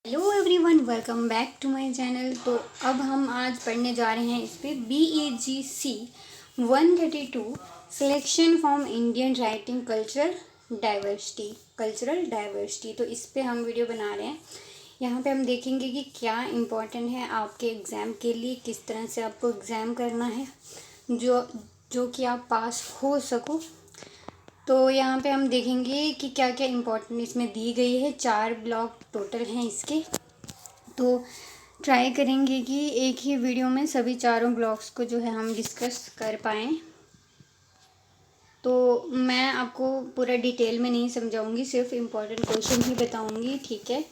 Hello everyone, welcome back to my channel. तो अब हम आज पढ़ने जा रहे हैं इस पे BAGC 132 selection from Indian writing cultural diversity. तो इस पे हम वीडियो बना रहे हैं। यहाँ पे हम देखेंगे कि क्या इम्पोर्टेंट है आपके एग्ज़ाम के लिए, किस तरह से आपको एग्ज़ाम करना है जो जो कि आप पास हो सको। तो यहाँ पे हम देखेंगे कि क्या क्या इम्पोर्टेंट इसमें दी गई है। 4 ब्लॉक टोटल हैं इसके। तो ट्राई करेंगे कि एक ही वीडियो में सभी चारों ब्लॉक्स को जो है हम डिस्कस कर पाएँ। तो मैं आपको पूरा डिटेल में नहीं समझाऊंगी, सिर्फ इम्पोर्टेंट क्वेश्चन ही बताऊंगी, ठीक है।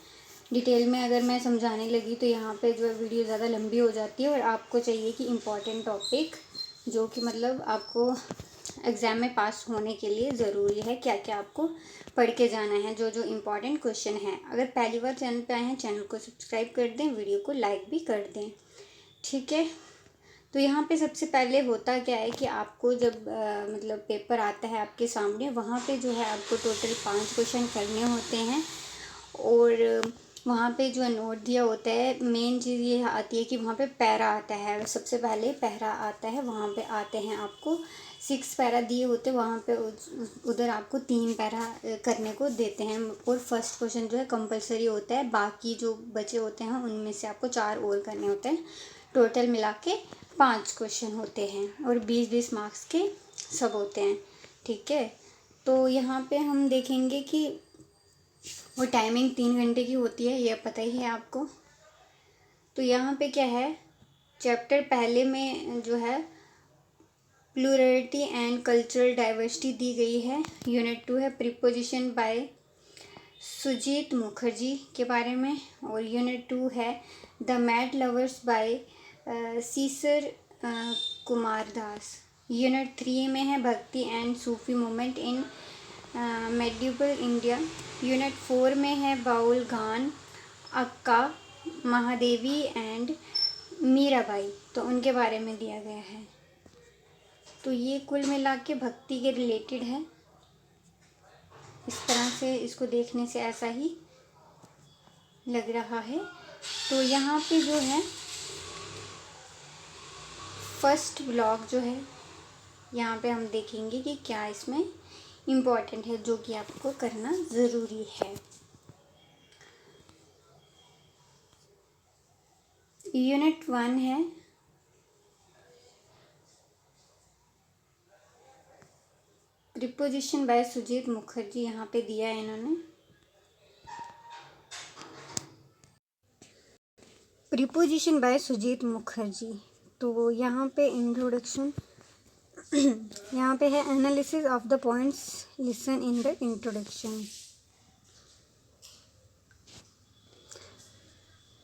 डिटेल में अगर मैं समझाने लगी तो यहाँ पे जो है वीडियो ज़्यादा लंबी हो जाती है, और आपको चाहिए कि इम्पोर्टेंट टॉपिक जो कि मतलब आपको एग्ज़ाम में पास होने के लिए ज़रूरी है, क्या क्या आपको पढ़ के जाना है, जो जो इम्पोर्टेंट क्वेश्चन है। अगर पहली बार चैनल पे आए हैं, चैनल को सब्सक्राइब कर दें, वीडियो को लाइक भी कर दें, ठीक है। तो यहाँ पे सबसे पहले होता क्या है कि आपको जब मतलब पेपर आता है आपके सामने, वहाँ पे जो है आपको टोटल 5 क्वेश्चन करने होते हैं। और वहाँ पे जो नोट दिया होता है, मेन चीज़ ये आती है कि वहाँ पे पैरा आता है। सबसे पहले पैरा आता है, वहाँ पे आते हैं आपको 6 पैरा दिए होते हैं। वहाँ पे उधर आपको 3 पैरा करने को देते हैं। और फर्स्ट क्वेश्चन जो है कंपलसरी होता है, बाकी जो बचे होते हैं उनमें से आपको 4 और करने होते हैं। टोटल मिला के 5 क्वेश्चन होते हैं और 20-20 मार्क्स के सब होते हैं, ठीक है। तो यहाँ पे हम देखेंगे कि वो टाइमिंग 3 घंटे की होती है, ये पता ही है आपको। तो यहाँ पे क्या है, चैप्टर पहले में जो है प्लूरलिटी एंड कल्चरल डाइवर्सिटी दी गई है। यूनिट 2 है प्रीपोजिशन बाय सुजीत मुखर्जी के बारे में। और यूनिट 2 है the mad lovers by Sisir Kumar Das. Unit 3 में है Bhakti and Sufi movement in medieval India. Unit 4 में है बाउल गान, अक्का, महादेवी एंड मीराबाई, तो उनके बारे में दिया गया है। तो ये कुल मिला के भक्ति के रिलेटेड है। इस तरह से इसको देखने से ऐसा ही लग रहा है। तो यहाँ पे जो है फर्स्ट ब्लॉक जो है, यहाँ पे हम देखेंगे कि क्या इसमें इम्पोर्टेंट है जो कि आपको करना ज़रूरी है। यूनिट 1 है प्रीपोजिशन बाय सुजीत मुखर्जी, यहाँ पे दिया है इन्होंने। Preposition by Sujit Mukherjee. तो यहाँ पे इंट्रोडक्शन यहाँ पे है analysis of the points, listen in the introduction.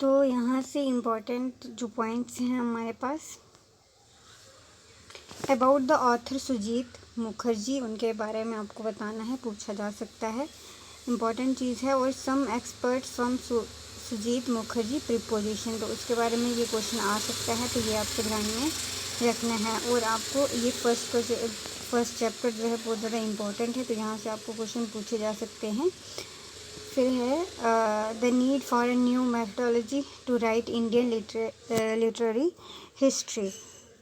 तो यहाँ से इम्पोर्टेंट जो पॉइंट्स हैं हमारे पास, about the author Sujit Mukherjee, उनके बारे में आपको बताना है, पूछा जा सकता है, इम्पॉर्टेंट चीज़ है। और some expert from Sujit Mukherjee preposition, तो उसके बारे में ये क्वेश्चन आ सकता है, तो ये आपको ध्यान में रखना है। और आपको ये फर्स्ट चैप्टर जो है बहुत ज़्यादा इम्पोर्टेंट है, तो यहाँ से आपको क्वेश्चन पूछे जा सकते हैं। फिर है the need for a new methodology to write Indian literary history.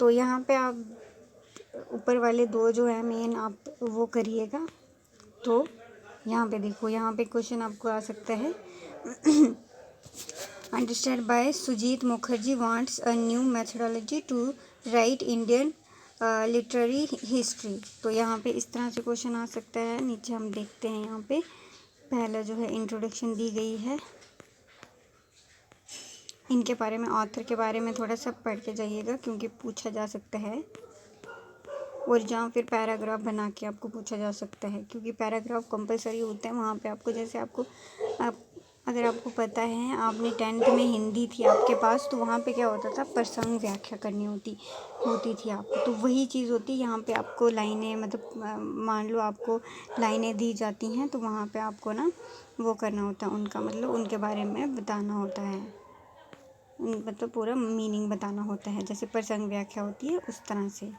तो यहाँ पे आप ऊपर वाले 2 जो है मेन आप वो करिएगा। तो यहाँ पे देखो, यहाँ पे क्वेश्चन आपको आ सकता है understand by Sujit Mukherjee wants a new methodology to write Indian literary history. तो यहाँ पे इस तरह से क्वेश्चन आ सकता है। नीचे हम देखते हैं, यहाँ पे पहला जो है इंट्रोडक्शन दी गई है, इनके बारे में, ऑथर के बारे में थोड़ा सा पढ़ के जाइएगा क्योंकि पूछा जा सकता है। और जहाँ फिर पैराग्राफ बना के आपको पूछा जा सकता है, क्योंकि पैराग्राफ कंपलसरी होते हैं वहाँ पे आपको। जैसे आपको अगर आपको पता है, आपने 10th में हिंदी थी आपके पास, तो वहाँ पे क्या होता था, प्रसंग व्याख्या करनी होती थी आपको। तो वही चीज़ होती है यहाँ पे, आपको लाइनें, मतलब मान लो आपको लाइनें दी जाती हैं, तो वहाँ पे आपको ना वो करना होता है, उनका मतलब उनके बारे में बताना होता है, मतलब पूरा मीनिंग बताना होता है, जैसे प्रसंग व्याख्या होती है उस तरह से,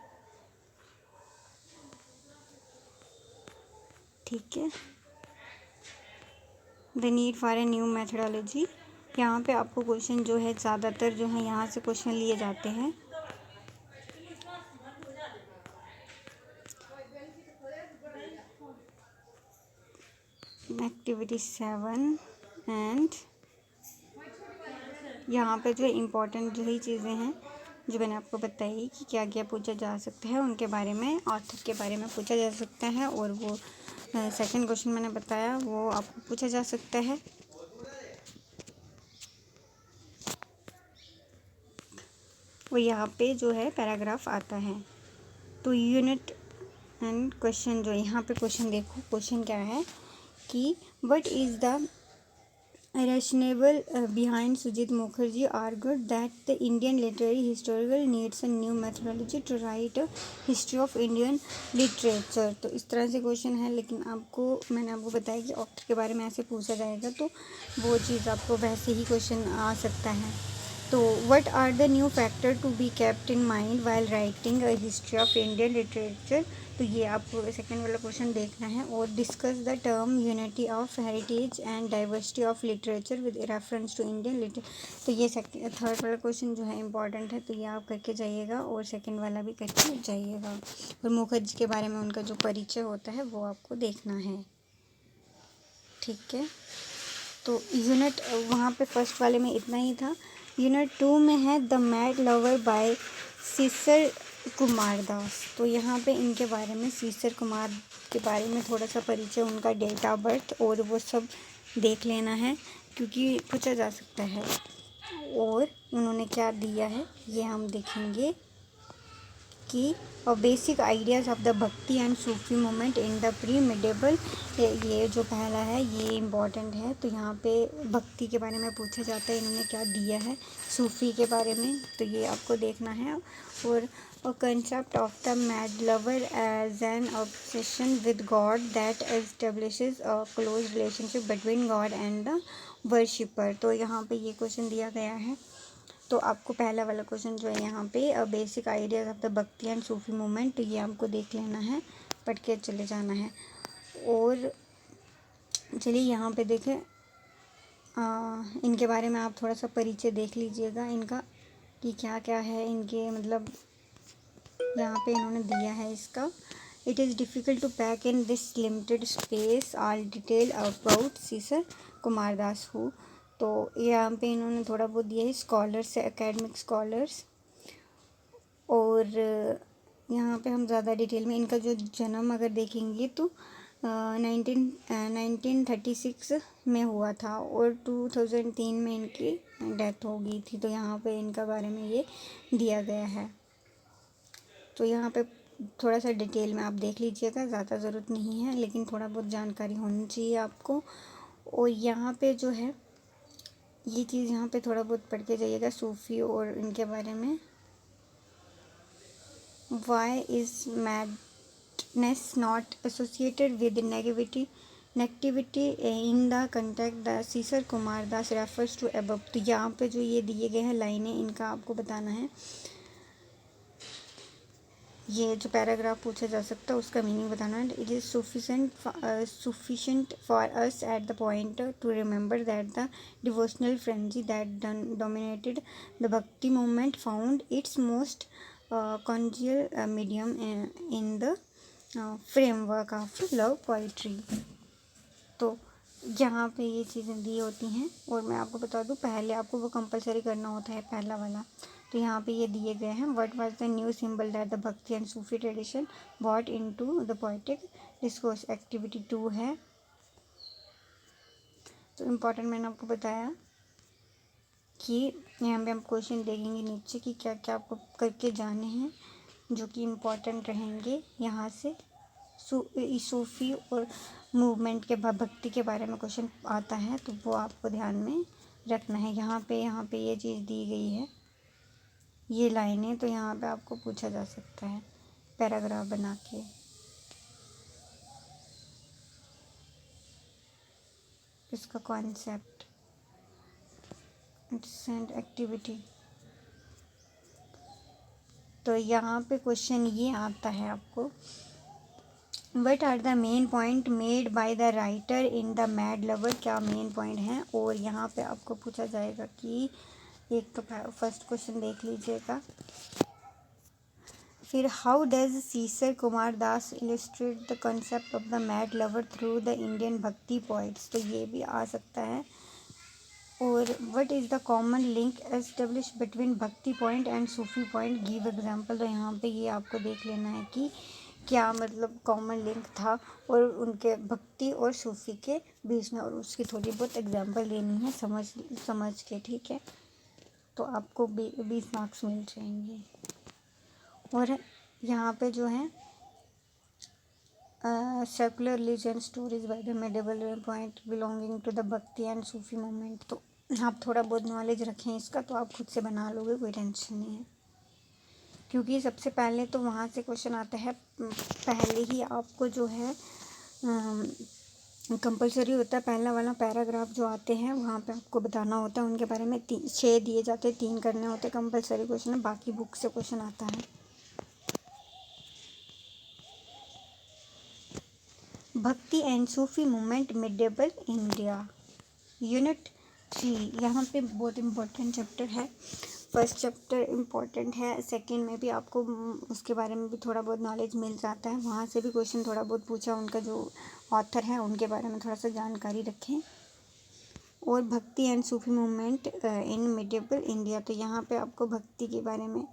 ठीक है। The need for a new methodology यहाँ पे आपको क्वेश्चन जो है ज़्यादातर जो है यहाँ से क्वेश्चन लिए जाते हैं। एक्टिविटी 7 एंड यहाँ पे जो इम्पोर्टेंट जो ही चीज़ें हैं जो मैंने आपको बताई कि क्या क्या पूछा जा सकता है, उनके बारे में, ऑथर के बारे में पूछा जा सकता है। और वो सेकंड क्वेश्चन मैंने बताया वो आपको पूछा जा सकता है। वो यहाँ पे जो है पैराग्राफ आता है। तो यूनिट एंड क्वेश्चन जो यहाँ पे क्वेश्चन देखो, क्वेश्चन क्या है कि what is the rationale behind Sujit Mukherjee argued that the Indian literary historical needs a new methodology to write a history of Indian literature। तो इस तरह से क्वेश्चन है, लेकिन मैंने आपको बताया कि ऑथर के बारे में ऐसे पूछा जाएगा तो वो चीज़ आपको वैसे ही क्वेश्चन आ सकता है। तो what are the new factor to be kept in mind while writing a history of Indian literature. तो ये आपको सेकंड वाला क्वेश्चन देखना है। और discuss the term unity of heritage and diversity of literature with reference to Indian literature. तो ये third वाला क्वेश्चन जो है इंपॉर्टेंट है, तो ये आप करके जाइएगा और सेकंड वाला भी करके जाइएगा। और मुखर्जी के बारे में उनका जो परिचय होता है वो आपको देखना है, ठीक है। तो यूनिट वहाँ पे फर्स्ट वाले में इतना ही था। यूनिट 2 में है the mad lover by Sisir Kumar Das. तो यहाँ पे इनके बारे में, सीसर कुमार के बारे में थोड़ा सा परिचय, उनका डेट ऑफ बर्थ और वो सब देख लेना है क्योंकि पूछा जा सकता है। और उन्होंने क्या दिया है ये हम देखेंगे कि बेसिक आइडियाज़ ऑफ द भक्ति and Sufi movement in the pre medieval. ये जो पहला है ये इम्पॉर्टेंट है। तो यहाँ पे भक्ति के बारे में पूछा जाता है, इन्होंने क्या दिया है सूफी के बारे में, तो ये आपको देखना है। और concept of the mad lover as an obsession with God that establishes a close relationship between God and the worshipper. तो यहाँ पे ये क्वेश्चन दिया गया है। तो आपको पहला वाला क्वेश्चन जो है यहाँ पे बेसिक आइडियाज़ ऑफ द भक्ति एंड सूफी मूवमेंट, तो ये आपको देख लेना है, पढ़ के चले जाना है। और चलिए यहाँ पे देखें, इनके बारे में आप थोड़ा सा परिचय देख लीजिएगा इनका कि क्या क्या है इनके, मतलब यहाँ पे इन्होंने दिया है इसका। It is difficult to pack in this limited space all detail about Sisir Kumar Das who. तो यहाँ पे इन्होंने थोड़ा बहुत दिया है स्कॉलर्स, एकेडमिक स्कॉलर्स। और यहाँ पे हम ज़्यादा डिटेल में इनका जो जन्म अगर देखेंगे तो 1936 में हुआ था और 2003 में इनकी डेथ हो गई थी। तो यहाँ पे इनका बारे में ये दिया गया है। तो यहाँ पे थोड़ा सा डिटेल में आप देख लीजिएगा, ज़्यादा ज़रूरत नहीं है लेकिन थोड़ा बहुत जानकारी होनी चाहिए आपको। और यहाँ पे जो है ये चीज़ यहाँ पे थोड़ा बहुत पढ़ के जाइएगा सूफ़ी और इनके बारे में। Why is madness not associated with negativity in the context the Sisir Kumar Das refers to above. तो यहाँ पे जो ये दिए गए हैं लाइनें, इनका आपको बताना है। ये जो पैराग्राफ पूछा जा सकता है उसका मीनिंग बताना है। It is sufficient for us at the point to remember that the devotional frenzy that dominated the Bhakti movement found its most conjugal medium in the framework of love poetry। तो यहाँ पे ये चीज़ें दी होती हैं। और मैं आपको बता दूँ, पहले आपको वो कंपलसरी करना होता है पहला वाला। तो यहाँ पे ये दिए गए हैं। What was the new symbol that the भक्ति and Sufi tradition bought into the poetic discourse. Activity 2 है। तो इम्पोर्टेंट मैंने आपको बताया कि यहाँ पे हम क्वेश्चन देखेंगे नीचे कि क्या क्या आपको करके जाने हैं जो कि इम्पोर्टेंट रहेंगे। यहाँ से सूफी और मूवमेंट के भक्ति के बारे में क्वेश्चन आता है तो वो आपको ध्यान में रखना है। यहाँ पे ये चीज़ दी गई है, ये लाइनें, तो यहाँ पे आपको पूछा जा सकता है पैराग्राफ बना के। इसका कॉन्सेप्ट एंड एक्टिविटी। तो यहाँ पे क्वेश्चन ये आता है आपको what are the main point made by the writer in the mad lover, क्या मेन पॉइंट हैं। और यहाँ पे आपको पूछा जाएगा कि एक तो फर्स्ट क्वेश्चन देख लीजिएगा, फिर how does Sisir Kumar Das illustrate the concept of the mad lover through the Indian Bhakti poets, तो ये भी आ सकता है। और what is the common link establish between Bhakti point and Sufi point, give example, तो यहाँ पे ये आपको देख लेना है कि क्या मतलब कॉमन लिंक था और उनके भक्ति और सूफी के बीच में, और उसकी थोड़ी बहुत एग्जांपल लेनी है समझ के, ठीक है। तो आपको 20 मार्क्स मिल जाएंगे। और यहाँ पे जो है secular religion stories by the medieval point belonging to the भक्ति एंड सूफी मूवमेंट, तो आप थोड़ा बहुत नॉलेज रखें इसका तो आप खुद से बना लोगे, कोई टेंशन नहीं है। क्योंकि सबसे पहले तो वहाँ से क्वेश्चन आता है, पहले ही आपको जो है कंपलसरी होता है, पहला वाला पैराग्राफ जो आते हैं वहाँ पे आपको बताना होता है उनके बारे में। 6 दिए जाते हैं, 3 करने होते हैं कंपलसरी क्वेश्चन, बाकी बुक से क्वेश्चन आता है। Bhakti and Sufi movement मिडेबल India, unit 3, यहाँ पे बहुत इम्पोर्टेंट चैप्टर है। फर्स्ट चैप्टर इम्पोर्टेंट है, सेकंड में भी आपको उसके बारे में भी थोड़ा बहुत नॉलेज मिल जाता है, वहाँ से भी क्वेश्चन थोड़ा बहुत पूछा, उनका जो ऑथर है उनके बारे में थोड़ा सा जानकारी रखें। और भक्ति and Sufi movement in मिडेबल India, तो यहाँ पे आपको भक्ति के बारे में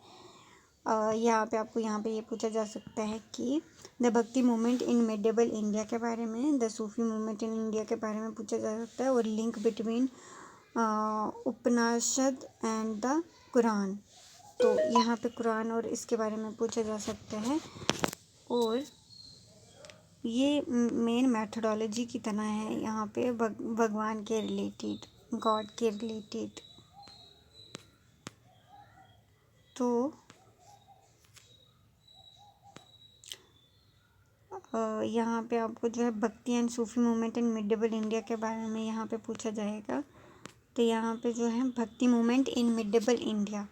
यहाँ पे आपको यहाँ पे ये पूछा जा सकता है कि द भक्ति मूवमेंट इन मिडेबल इंडिया के बारे में, the Sufi movement in India के बारे में पूछा जा सकता है, और link between Upanishad and the Quran, तो यहाँ पे कुरान और इसके बारे में पूछा जा सकता है। और ये मेन मैथडोलॉजी की तरह है, यहाँ पे भगवान के रिलेटेड, गॉड के रिलेटेड। तो यहाँ पे आपको जो है Bhakti and Sufi movement in मिडेबल India के बारे में यहाँ पे पूछा जाएगा। तो यहाँ पे जो है भक्ति मूवमेंट इन मिडेबल इंडिया,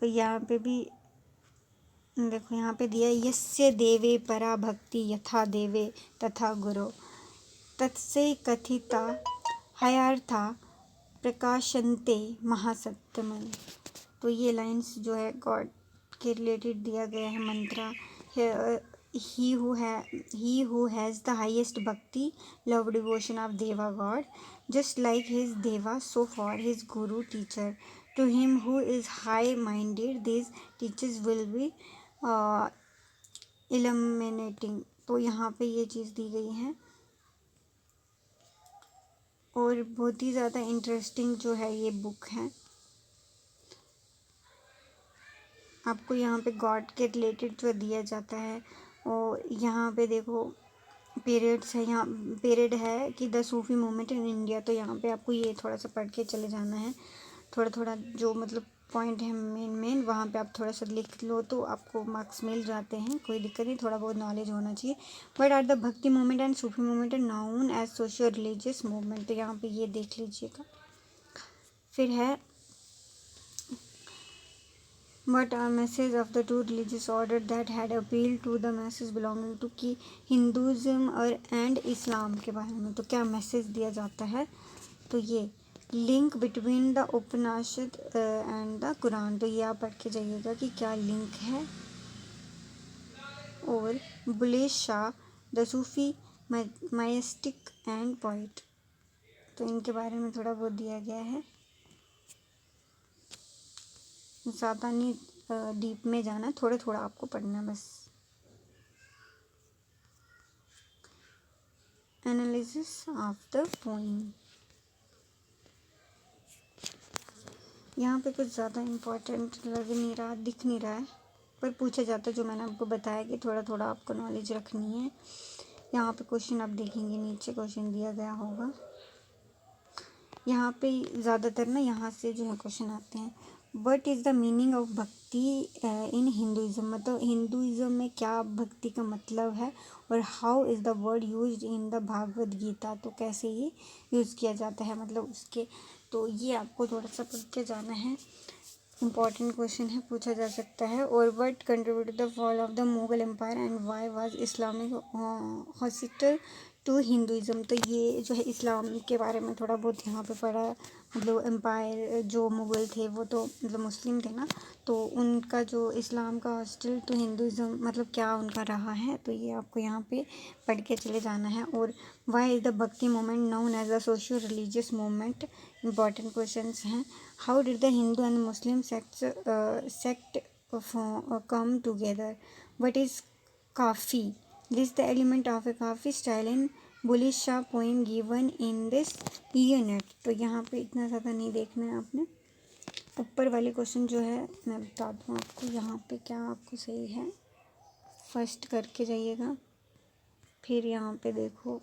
तो यहाँ पे भी देखो यहाँ पे दिया, यस्य देवे परा भक्ति यथा देवे तथा गुरु तत्से कथिता हयार्था प्रकाशन्ते महासत्यमन, तो ये लाइंस जो है गॉड के रिलेटेड दिया गया है मंत्रा। he who has the highest bhakti love devotion of deva god, just like his deva so for his guru teacher, to him who is high minded these teachers will be uh, illuminating, तो यहाँ पे ये चीज़ दी गई है। और बहुत ही ज़्यादा interesting जो है ये बुक है। आपको यहाँ पे गॉड के रिलेटेड जो दिया जाता है, और यहाँ पे देखो पीरियड्स है, यहाँ पीरियड है कि the Sufi movement in India, तो यहाँ पे आपको ये थोड़ा सा पढ़ के चले जाना है, थोड़ा थोड़ा जो मतलब पॉइंट है मेन वहाँ पे आप थोड़ा सा लिख लो तो आपको मार्क्स मिल जाते हैं, कोई दिक्कत नहीं, थोड़ा बहुत नॉलेज होना चाहिए। बट आर द भक्ति movement and Sufi movement known as socio religious movement, तो यहाँ पे ये देख लीजिएगा। फिर है but a message of the two religious order that had appealed to the masses belonging to कि हिंदुज़म और एंड इस्लाम के बारे में, तो क्या मैसेज दिया जाता है, तो ये link between the Upanishad and the Quran, तो ये आप पढ़ के जाइएगा कि क्या लिंक है। और Bulleh Shah the Sufi mystic and poet, तो इनके बारे में थोड़ा बहुत दिया गया है, ज़्यादा नहीं डीप में जाना, थोड़ा थोड़ा आपको पढ़ना है बस। एनालिसिस ऑफ द पोइम, यहाँ पे कुछ ज़्यादा इम्पोर्टेंट लग नहीं रहा, दिख नहीं रहा है, पर पूछा जाता है, जो मैंने आपको बताया कि थोड़ा थोड़ा आपको नॉलेज रखनी है। यहाँ पे क्वेश्चन आप देखेंगे, नीचे क्वेश्चन दिया गया होगा, यहाँ पे ज़्यादातर ना यहाँ से जो है क्वेश्चन आते हैं। What is the meaning of भक्ति इन हिंदुज़म, मतलब हिंदुज़म में क्या भक्ति का मतलब है, और how is the word used in the Bhagavat Gita, तो कैसे ये यूज़ किया जाता है, मतलब उसके, तो ये आपको थोड़ा सा पढ़ के जाना है। इम्पॉर्टेंट क्वेश्चन है, पूछा जा सकता है। और what contributed the fall of the Mughal empire and why was Islamic hostile to Hinduism. तो ये जो है इस्लाम के बारे में थोड़ा बहुत यहाँ पे पढ़ा। मतलब एम्पायर जो मुग़ल थे वो तो मतलब मुस्लिम थे ना, तो उनका जो इस्लाम का हॉस्टिल टू हिंदुज़म मतलब क्या उनका रहा है, तो ये आपको यहाँ पे पढ़ के चले जाना है। और वाई इज़ द भक्ति movement known as a socio religious movement, important questions हैं। How did the Hindu and Muslim sect come together? What is Kafi? This is the element of a Kafi style in बुले Shah poem given in this unit. तो यहाँ पे इतना ज़्यादा नहीं देखना है आपने। ऊपर वाले क्वेश्चन जो है मैं बता दूँ आपको यहाँ पे क्या आपको सही है, फर्स्ट करके जाइएगा। फिर यहाँ पे देखो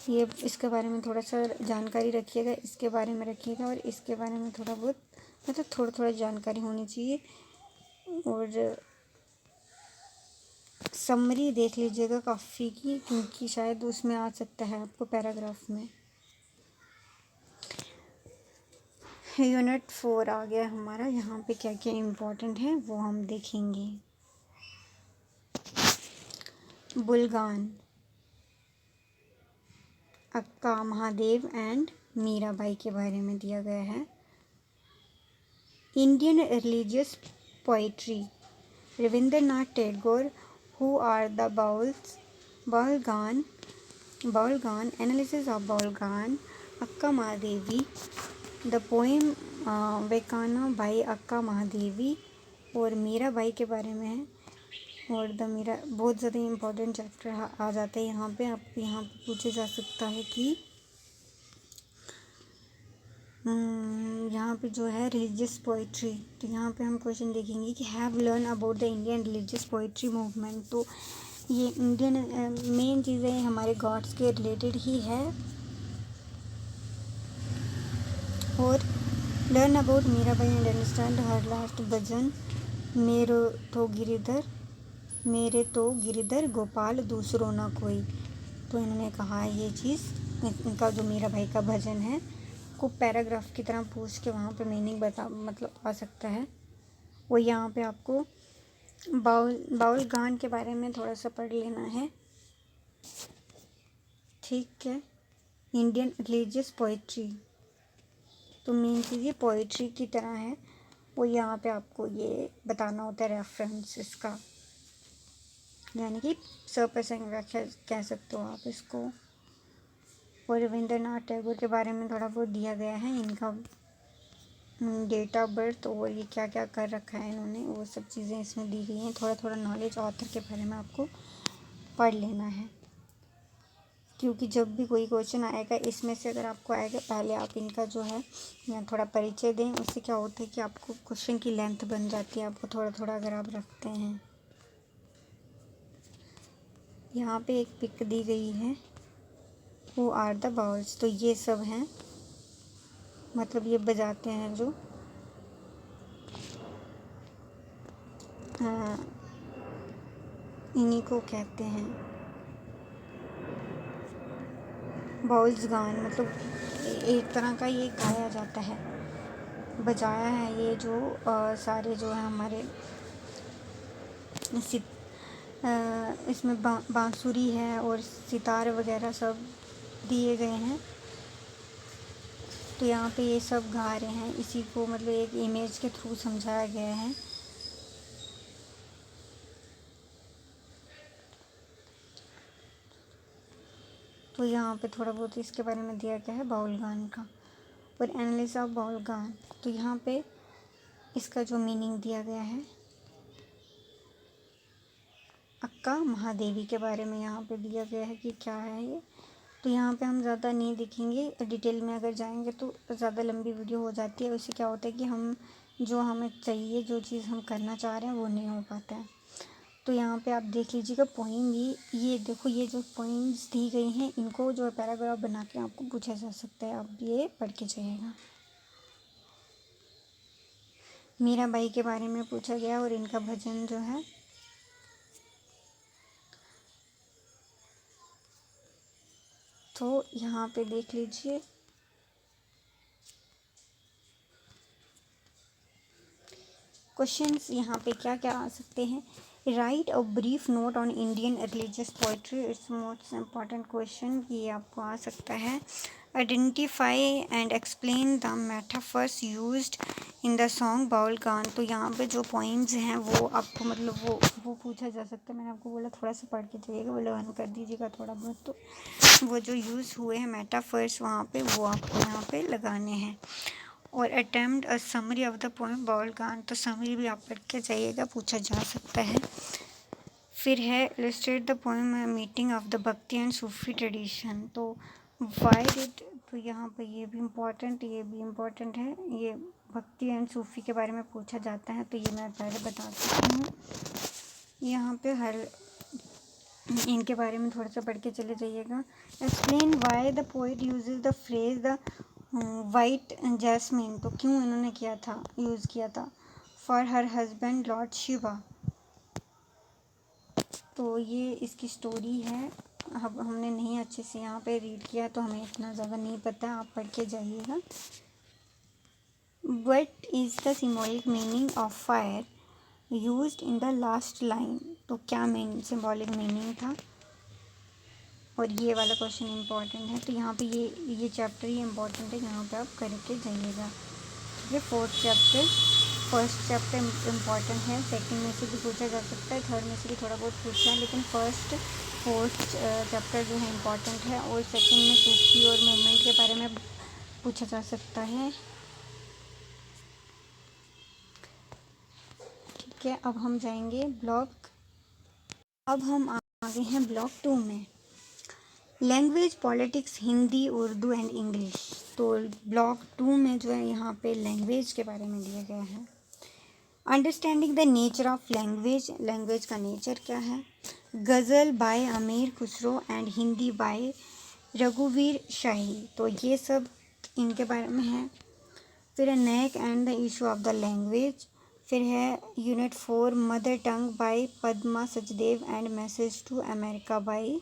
ये इसके बारे में थोड़ा सा जानकारी रखिएगा, इसके बारे में रखिएगा और इसके बारे में थोड़ा बहुत मतलब थोड़ा थोड़ा जानकारी होनी चाहिए। और समरी देख लीजिएगा काफ़ी की, क्योंकि शायद उसमें आ सकता है आपको पैराग्राफ में। यूनिट 4 आ गया हमारा। यहाँ पे क्या क्या इम्पोर्टेंट है वो हम देखेंगे। बुलगान, अक्का महादेव एंड मीराबाई के बारे में दिया गया है। Indian religious poetry, Rabindranath Tagore, who are the Bauls, Baul gaan, analysis of Baul gaan, Akka Mahadevi, the poem वेकाना बाई अक्का महादेवी। और मीराबाई के बारे में है। और द मीरा बहुत ज़्यादा इम्पोर्टेंट चैप्टर आ जाता है यहाँ पे। आप यहाँ पे पूछे जा सकता है कि यहाँ पे जो है रिलीजियस पोइट्री, तो यहाँ पे हम क्वेश्चन देखेंगे कि have learn about the Indian religious poetry movement. तो ये इंडियन मेन चीज़ें हमारे गॉड्स के रिलेटेड ही है। और learn about Mirabai and understand her last bhajan, मेरे तो गिरधर गोपाल दूसरों ना कोई। तो इन्होंने कहा ये चीज़, इनका जो मीराबाई का भजन है को पैराग्राफ की तरह पूछ के वहाँ पे मीनिंग बता मतलब आ सकता है। वो यहाँ पे आपको बाउल गान के बारे में थोड़ा सा पढ़ लेना है, ठीक है। इंडियन रिलीजियस पोइट्री, तो मेन चीज़ ये पोइट्री की तरह है, वो यहाँ पे आपको ये बताना होता है रेफरेंस इसका, यानी कि सरप्रसंग व्याख्या कह सकते हो आप इसको। और रविंद्रनाथ टैगोर के बारे में थोड़ा बहुत दिया गया है, इनका डेट ऑफ बर्थ और ये क्या क्या कर रखा है इन्होंने, वो सब चीज़ें इसमें दी गई हैं। थोड़ा थोड़ा नॉलेज ऑथर के बारे में आपको पढ़ लेना है, क्योंकि जब भी कोई क्वेश्चन आएगा इसमें से अगर आपको आएगा, पहले आप इनका जो है या थोड़ा परिचय दें। उससे क्या होता है कि आपको क्वेश्चन की लेंथ बन जाती है, आपको थोड़ा थोड़ा अगर आप रखते हैं। यहाँ पे एक पिक दी गई है, हु आर द बाउल्स, तो ये सब हैं, मतलब ये बजाते हैं जो इन्हीं को कहते हैं बाउल्स गान। मतलब एक तरह का ये गाया जाता है, बजाया है ये जो सारे जो है हमारे इसमें बांसुरी है और सितार वगैरह सब दिए गए हैं। तो यहाँ पे ये सब गा रहे हैं, इसी को मतलब एक इमेज के थ्रू समझाया गया है। तो यहाँ पे थोड़ा बहुत इसके बारे में दिया गया है बाउल गान का। और एनालिसिस ऑफ बाउल गान, तो यहाँ पे इसका जो मीनिंग दिया गया है, अक्का महादेवी के बारे में यहाँ पे दिया गया है कि क्या है ये। तो यहाँ पे हम ज़्यादा नहीं देखेंगे, डिटेल में अगर जाएंगे तो ज़्यादा लंबी वीडियो हो जाती है। उससे क्या होता है कि हम जो हमें चाहिए, जो चीज़ हम करना चाह रहे हैं वो नहीं हो पाता है। तो यहाँ पे आप देख लीजिएगा पोइम, ये देखो, ये जो पोइम्स दी गई हैं इनको जो पैराग्राफ बना के आपको पूछा जा सकता है, आप ये पढ़ के जाइएगा। मीराबाई के बारे में पूछा गया और इनका भजन जो है, तो यहाँ पे देख लीजिए क्वेश्चंस यहाँ पे क्या क्या आ सकते हैं। Write a brief note on Indian religious poetry, it's most important question, ये आपको आ सकता है। Identify and explain the metaphors used in the song Baul gaan, तो यहाँ पे जो पॉइंट्स हैं वो आपको मतलब वो पूछा जा सकता है। मैंने आपको बोला थोड़ा सा पढ़ के जाइएगा, वो लर्न कर दीजिएगा थोड़ा बहुत, तो वो जो यूज़ हुए हैं मेटाफर्स वहाँ पे वो आपको यहाँ पे लगाने हैं। और attempt a summary of the poem Baul gaan, तो समरी भी आप पढ़ के जाइएगा, पूछा जा सकता है। फिर है illustrate the poem meeting of the भक्ति एंड सूफी ट्रेडिशन, तो वाई डिड, तो यहाँ पर ये भी इम्पोर्टेंट है, ये भक्ति एंड सूफी के बारे में पूछा जाता है, तो ये मैं पहले बता चुकी हूँ। यहाँ पे हर इनके बारे में थोड़ा सा पढ़ के चले जाइएगा। Explain why the poet uses the phrase the white jasmine, तो क्यों इन्होंने यूज़ किया था। For her husband lord Shiva, तो ये इसकी स्टोरी है। अब हमने नहीं अच्छे से यहाँ पे रीड किया तो हमें इतना ज़्यादा नहीं पता, आप पढ़ के जाइएगा। What is the symbolic meaning of fire used in the last line, तो क्या सिम्बॉलिक मीनिंग था। और ये वाला क्वेश्चन इम्पॉर्टेंट है, तो यहाँ पे ये चैप्टर ही इम्पॉर्टेंट है, यहाँ पे आप करके जाइएगा। ये fourth chapter, first chapter important है, सेकंड में से भी पूछा जा सकता है, थर्ड में से भी थोड़ा बहुत पूछा है, लेकिन फोर्थ चैप्टर जो है इम्पॉर्टेंट है। और सेकंड में सूफी और मूवमेंट के बारे में पूछा जा सकता है। ठीक है, अब हम जाएंगे अब हम आगे हैं ब्लॉक 2 में, language politics Hindi, Urdu and English. तो ब्लॉक 2 में जो है यहाँ पे लैंग्वेज के बारे में दिया गया है। Understanding the nature of language, language का नेचर क्या है। गज़ल बाय अमीर खुसरो एंड हिंदी बाय रघुवीर शाही, तो ये सब इनके बारे में है। फिर है neck and the issue of the language. फिर है unit 4 mother tongue by Padma Sachdev and message to America by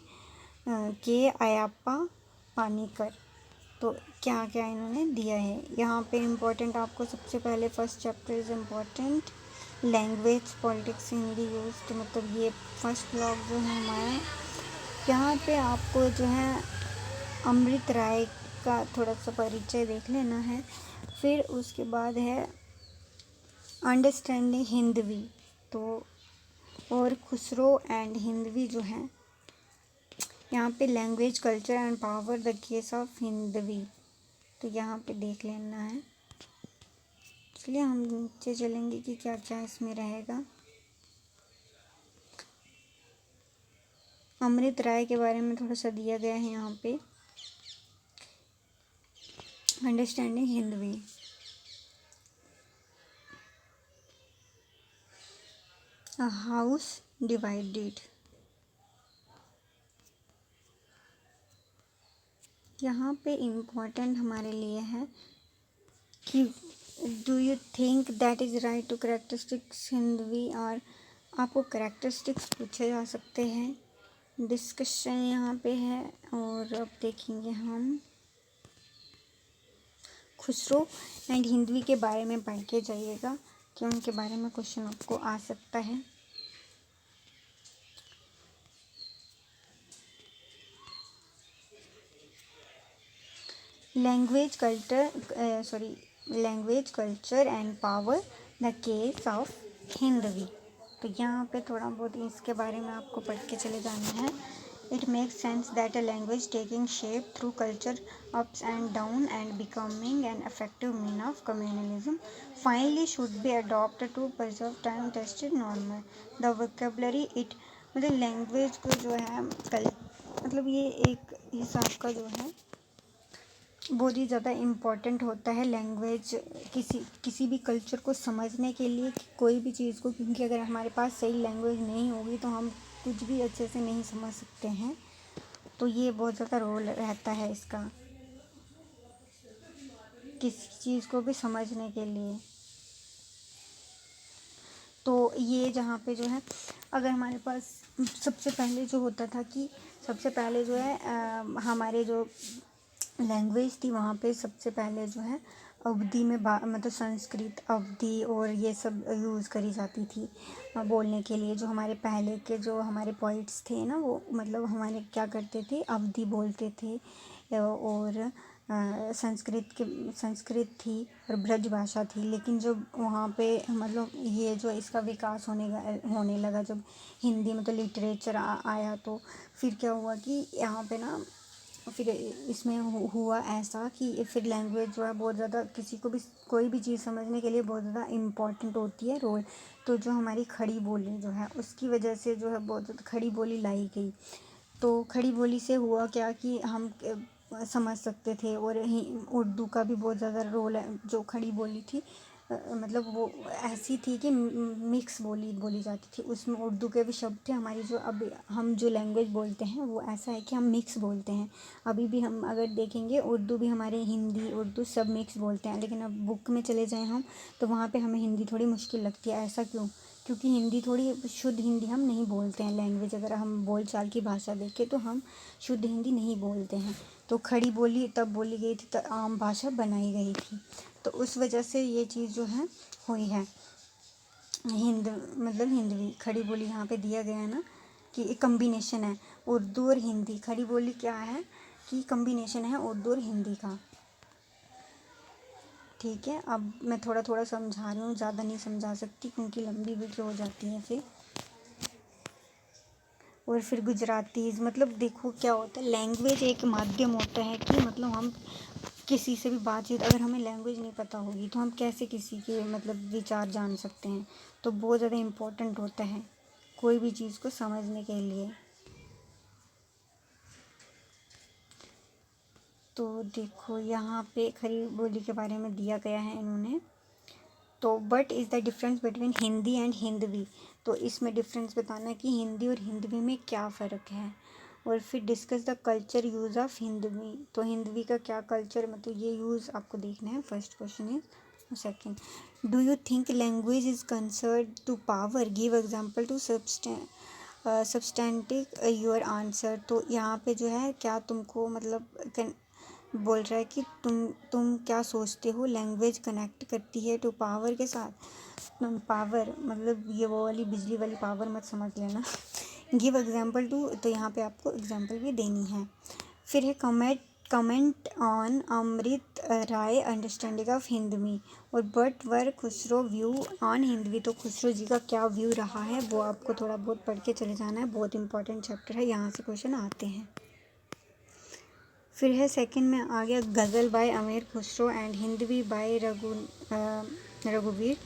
K Ayyappa Panikkar, तो क्या क्या इन्होंने दिया है यहाँ पे। इम्पोर्टेंट आपको सबसे पहले first chapter is important, language politics Hindi use, तो मतलब ये फर्स्ट ब्लॉग जो है हमारा। यहाँ पे आपको जो है अमृत राय का थोड़ा सा परिचय देख लेना है। फिर उसके बाद है अंडरस्टैंडिंग हिंदवी, तो और खुसरो एंड हिंदवी जो है, यहाँ पे language culture and power the case of Hindavi, तो यहाँ पे देख लेना है। चलिए हम नीचे चलेंगे कि क्या क्या इसमें रहेगा। अमृत राय के बारे में थोड़ा सा दिया गया है यहाँ पे, understanding Hindavi. A house divided, यहाँ पे इम्पोर्टेंट हमारे लिए है कि do you think that is right to characteristics Hindavi, और आपको करेक्टरिस्टिक्स पूछे जा सकते हैं। डिस्कशन यहाँ पे है। और अब देखेंगे हम खुसरो एंड हिंदवी के बारे में पढ़ के जाइएगा कि उनके बारे में क्वेश्चन आपको आ सकता है। Language culture and power the case of Hindavi, तो यहाँ पे थोड़ा बहुत इसके बारे में आपको पढ़ के चले जाना है। It makes sense that a language taking shape through culture ups and down and becoming an effective mean of communalism finally should be adopted to preserve time tested normal the vocabulary it, मतलब language को जो है मतलब ये एक हिसाब का जो है बहुत ही ज़्यादा इम्पॉर्टेंट होता है लैंग्वेज किसी भी कल्चर को समझने के लिए, कोई भी चीज़ को, क्योंकि अगर हमारे पास सही लैंग्वेज नहीं होगी तो हम कुछ भी अच्छे से नहीं समझ सकते हैं। तो ये बहुत ज़्यादा रोल रहता है इसका किसी चीज़ को भी समझने के लिए। तो ये जहाँ पे जो है अगर हमारे पास सबसे पहले जो होता था कि सबसे पहले जो है हमारे जो लैंग्वेज थी वहाँ पे सबसे पहले जो है अवधी में मतलब संस्कृत अवधी और ये सब यूज़ करी जाती थी बोलने के लिए। जो हमारे पहले के जो हमारे पोइट्स थे ना, वो मतलब हमारे क्या करते थे, अवधी बोलते थे। और संस्कृत थी और ब्रज भाषा थी। लेकिन जब वहाँ पे मतलब ये जो इसका विकास होने लगा, जब हिंदी मतलब लिटरेचर आया, तो फिर क्या हुआ कि यहाँ पे ना फिर इसमें हुआ ऐसा कि फिर लैंग्वेज जो है बहुत ज़्यादा, किसी को भी कोई भी चीज़ समझने के लिए बहुत ज़्यादा इम्पोर्टेंट होती है रोल। तो जो हमारी खड़ी बोली जो है उसकी वजह से जो है बहुत ज़्यादा खड़ी बोली लाई गई। तो खड़ी बोली से हुआ क्या कि हम समझ सकते थे। और उर्दू का भी बहुत ज़्यादा रोल है। जो खड़ी बोली थी मतलब वो ऐसी थी कि मिक्स बोली बोली जाती थी। उसमें उर्दू के भी शब्द थे। हमारी जो अब हम जो लैंग्वेज बोलते हैं वो ऐसा है कि हम मिक्स बोलते हैं। अभी भी हम अगर देखेंगे उर्दू भी, हमारे हिंदी उर्दू सब मिक्स बोलते हैं। लेकिन अब बुक में चले जाएं हम, तो वहाँ पे हमें हिंदी थोड़ी मुश्किल लगती है। ऐसा क्यों? क्योंकि हिंदी थोड़ी शुद्ध हिंदी हम नहीं बोलते हैं। लैंग्वेज अगर हम बोलचाल की भाषा देखें तो हम शुद्ध हिंदी नहीं बोलते हैं। तो खड़ी बोली तब बोली गई थी, तब आम भाषा बनाई गई थी। तो उस वजह से ये चीज़ जो है हुई है। मतलब हिंदवी खड़ी बोली यहाँ पे दिया गया है ना कि एक कम्बिनेशन है उर्दू और हिंदी। खड़ी बोली क्या है कि कम्बिनेशन है उर्दू और हिंदी का। ठीक है, अब मैं थोड़ा थोड़ा समझा रही हूँ, ज़्यादा नहीं समझा सकती क्योंकि लंबी वीडियो हो जाती है फिर। और फिर गुजरातीज़, मतलब देखो क्या होता है, लैंग्वेज एक माध्यम होता है कि मतलब हम किसी से भी बातचीत, अगर हमें लैंग्वेज नहीं पता होगी तो हम कैसे किसी के मतलब विचार जान सकते हैं। तो बहुत ज़्यादा इम्पोर्टेंट होता है कोई भी चीज़ को समझने के लिए। तो देखो यहाँ पे खड़ी बोली के बारे में दिया गया है इन्होंने। तो but is the difference between Hindi and Hindavi. तो इसमें डिफरेंस बताना है कि हिंदी और हिंदवी में क्या फ़र्क है। और फिर discuss the culture use of Hindavi. तो हिंदवी का क्या कल्चर, मतलब ये यूज़ आपको देखना है। First question is, second, do you think language is concerned to power, give example to substantive your answer. तो यहाँ पे जो है क्या तुमको मतलब बोल रहा है कि तुम क्या सोचते हो, लैंग्वेज कनेक्ट करती है टू पावर के साथ। पावर मतलब ये वो वाली बिजली वाली पावर मत समझ लेना। गिव एग्जाम्पल टू, तो यहाँ पे आपको एग्जाम्पल भी देनी है। फिर है comment on Amrit Rai understanding of Hindavi. और but were Khusro view on Hindavi. तो खुसरो जी का क्या व्यू रहा है वो आपको थोड़ा बहुत पढ़ के चले जाना है। बहुत इंपॉर्टेंट चैप्टर है, यहाँ से क्वेश्चन आते हैं। फिर है सेकंड में आ गया गज़ल बाय अमीर खुसरो एंड हिंदवी बाय रघुवीर।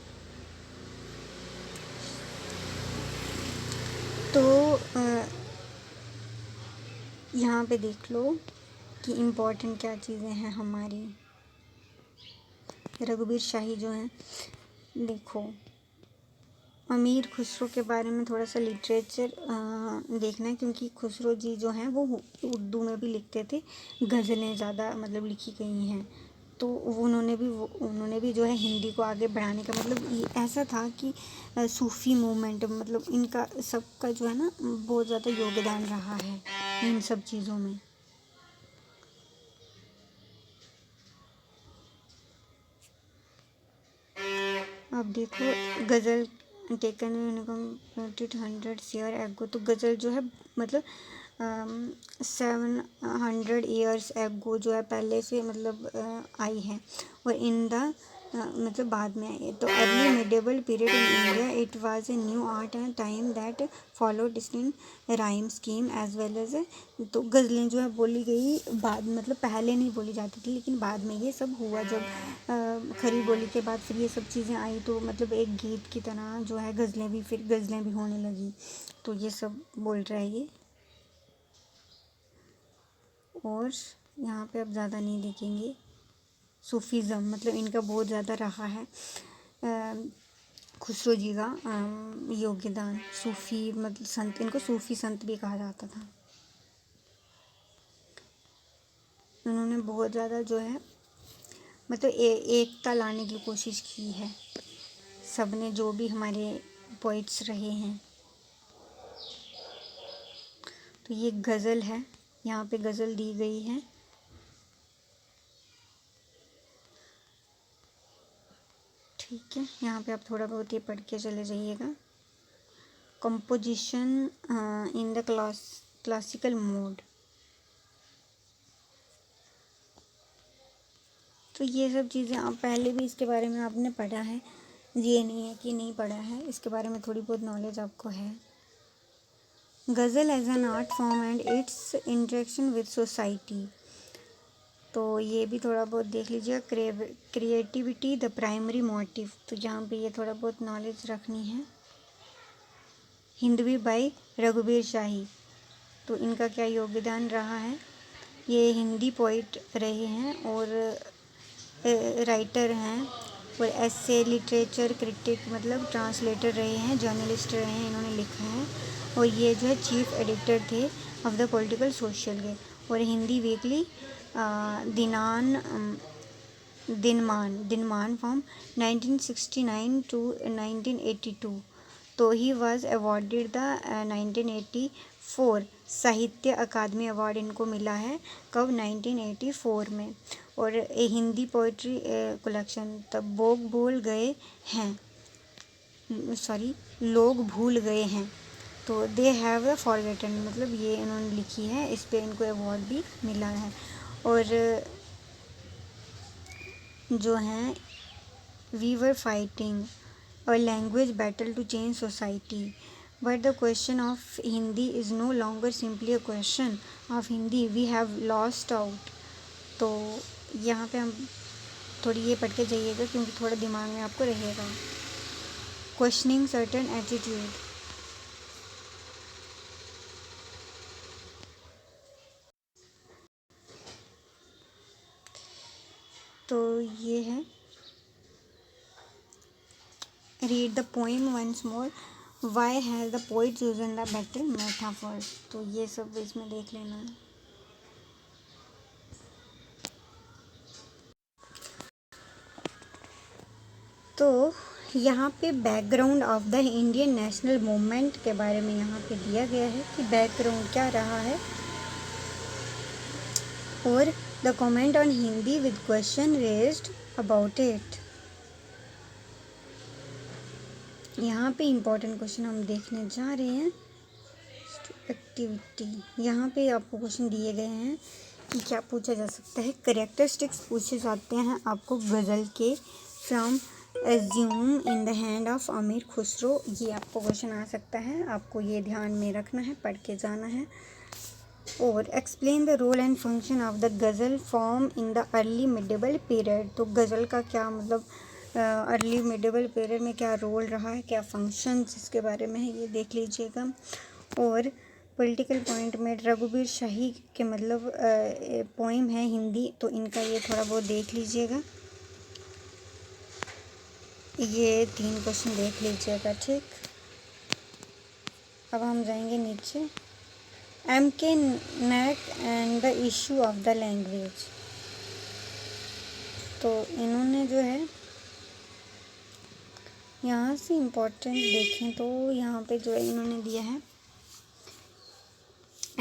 तो यहाँ पे देख लो कि इम्पोर्टेंट क्या चीज़ें हैं हमारी। रघुवीर शाही जो हैं, देखो अमीर खुसरो के बारे में थोड़ा सा लिटरेचर देखना है क्योंकि खुसरो जी जो हैं वो उर्दू में भी लिखते थे। गज़लें ज़्यादा मतलब लिखी गई हैं। तो उन्होंने भी जो है हिंदी को आगे बढ़ाने का मतलब ये ऐसा था कि सूफ़ी मूवमेंट मतलब इनका सबका जो है ना बहुत ज़्यादा योगदान रहा है इन सब चीज़ों में। अब देखो गज़ल टेकन 100 एगो। तो गज़ल जो है मतलब 700 ईयर्स एगो जो है पहले से मतलब आई है। और इन द मतलब बाद में आई है। तो early medieval period in India it was a new art and time that follow distinct rhyme scheme as well as. तो गज़लें जो है बोली गई बाद, मतलब पहले नहीं बोली जाती थी लेकिन बाद में ये सब हुआ। जब खड़ी बोली के बाद फिर ये सब चीज़ें आई तो मतलब एक गीत की तरह जो है गज़लें भी होने लगी। तो ये सब बोल रहा है ये। और यहाँ पे अब ज़्यादा नहीं देखेंगे। सूफीज़म मतलब इनका बहुत ज़्यादा रहा है खुसरो जी का योगदान। सूफ़ी मतलब संत, इनको सूफ़ी संत भी कहा जाता था। उन्होंने बहुत ज़्यादा जो है मतलब एकता लाने की कोशिश की है। सबने जो भी हमारे पोइट्स रहे हैं। तो ये गज़ल है, यहाँ पे गज़ल दी गई है। ठीक है, यहाँ पे आप थोड़ा बहुत ये पढ़ के चले जाइएगा। Composition in the classical mode, तो ये सब चीज़ें आप पहले भी इसके बारे में आपने पढ़ा है, ये नहीं है कि नहीं पढ़ा है, इसके बारे में थोड़ी बहुत नॉलेज आपको है। Ghazal as an art form and its interaction with society, तो ये भी थोड़ा बहुत देख लीजिएगा। क्रिएटिविटी द प्राइमरी मोटिव, तो यहाँ पे ये थोड़ा बहुत नॉलेज रखनी है। हिंदवी बाई रघुबीर शाही, तो इनका क्या योगदान रहा है। ये हिंदी पोइट रहे हैं और राइटर हैं और ऐसे लिटरेचर क्रिटिक मतलब ट्रांसलेटर रहे हैं, जर्नलिस्ट रहे हैं, इन्होंने लिखा है। और ये जो है चीफ एडिटर थे ऑफ द पॉलिटिकल सोशल के, और Hindi weekly Dinman from 1969 to 1982, तो ही वॉज अवॉर्डेड द 1984 साहित्य अकादमी अवार्ड इनको मिला है। कब? 1984 में। और ए हिंदी पोइट्री कलेक्शन तब लोग भूल गए हैं, तो दे हैव फॉरगेटन, मतलब ये इन्होंने लिखी है, इस पे इनको अवार्ड भी मिला है। और जो हैं we were fighting a language battle to change society, but the question of Hindi is no longer simply a question of Hindi, we have lost out. तो यहाँ पे हम थोड़ी ये पढ़ के जाइएगा क्योंकि थोड़ा दिमाग में आपको रहेगा। क्वेश्चनिंग सर्टेन एटीट्यूड, तो ये है read the poem once more, why has the poet chosen the better metaphors, तो ये सब इसमें देख लेना है। तो यहाँ पे background of the Indian national movement के बारे में यहाँ पे दिया गया है कि बैकग्राउंड क्या रहा है, और the comment on Hindi with question raised about it. यहाँ पे इम्पोर्टेंट क्वेश्चन हम देखने जा रहे हैं। एक्टिविटी, यहाँ पे आपको क्वेश्चन दिए गए हैं कि क्या पूछा जा सकता है। करेक्टरिस्टिक्स पूछे जाते हैं आपको गज़ल के, from assume in the hand of अमीर खुसरो, ये आपको क्वेश्चन आ सकता है, आपको ये ध्यान में रखना है, पढ़ के जाना है। और explain the role and function of the ghazal form in the early medieval period, तो गज़ल का क्या मतलब अर्ली मिडेवल पीरियड में क्या रोल रहा है, क्या फंक्शंस इसके बारे में है, ये देख लीजिएगा। और पॉलिटिकल पॉइंट में रघुबीर शाही के मतलब पोइम है हिंदी, तो इनका ये थोड़ा बहुत देख लीजिएगा। ये 3 क्वेश्चन देख लीजिएगा, ठीक। अब हम जाएंगे नीचे। MK Naik and the issue of the language, तो इन्होंने जो है यहाँ से इम्पोर्टेंट देखें तो यहाँ पे जो है इन्होंने दिया है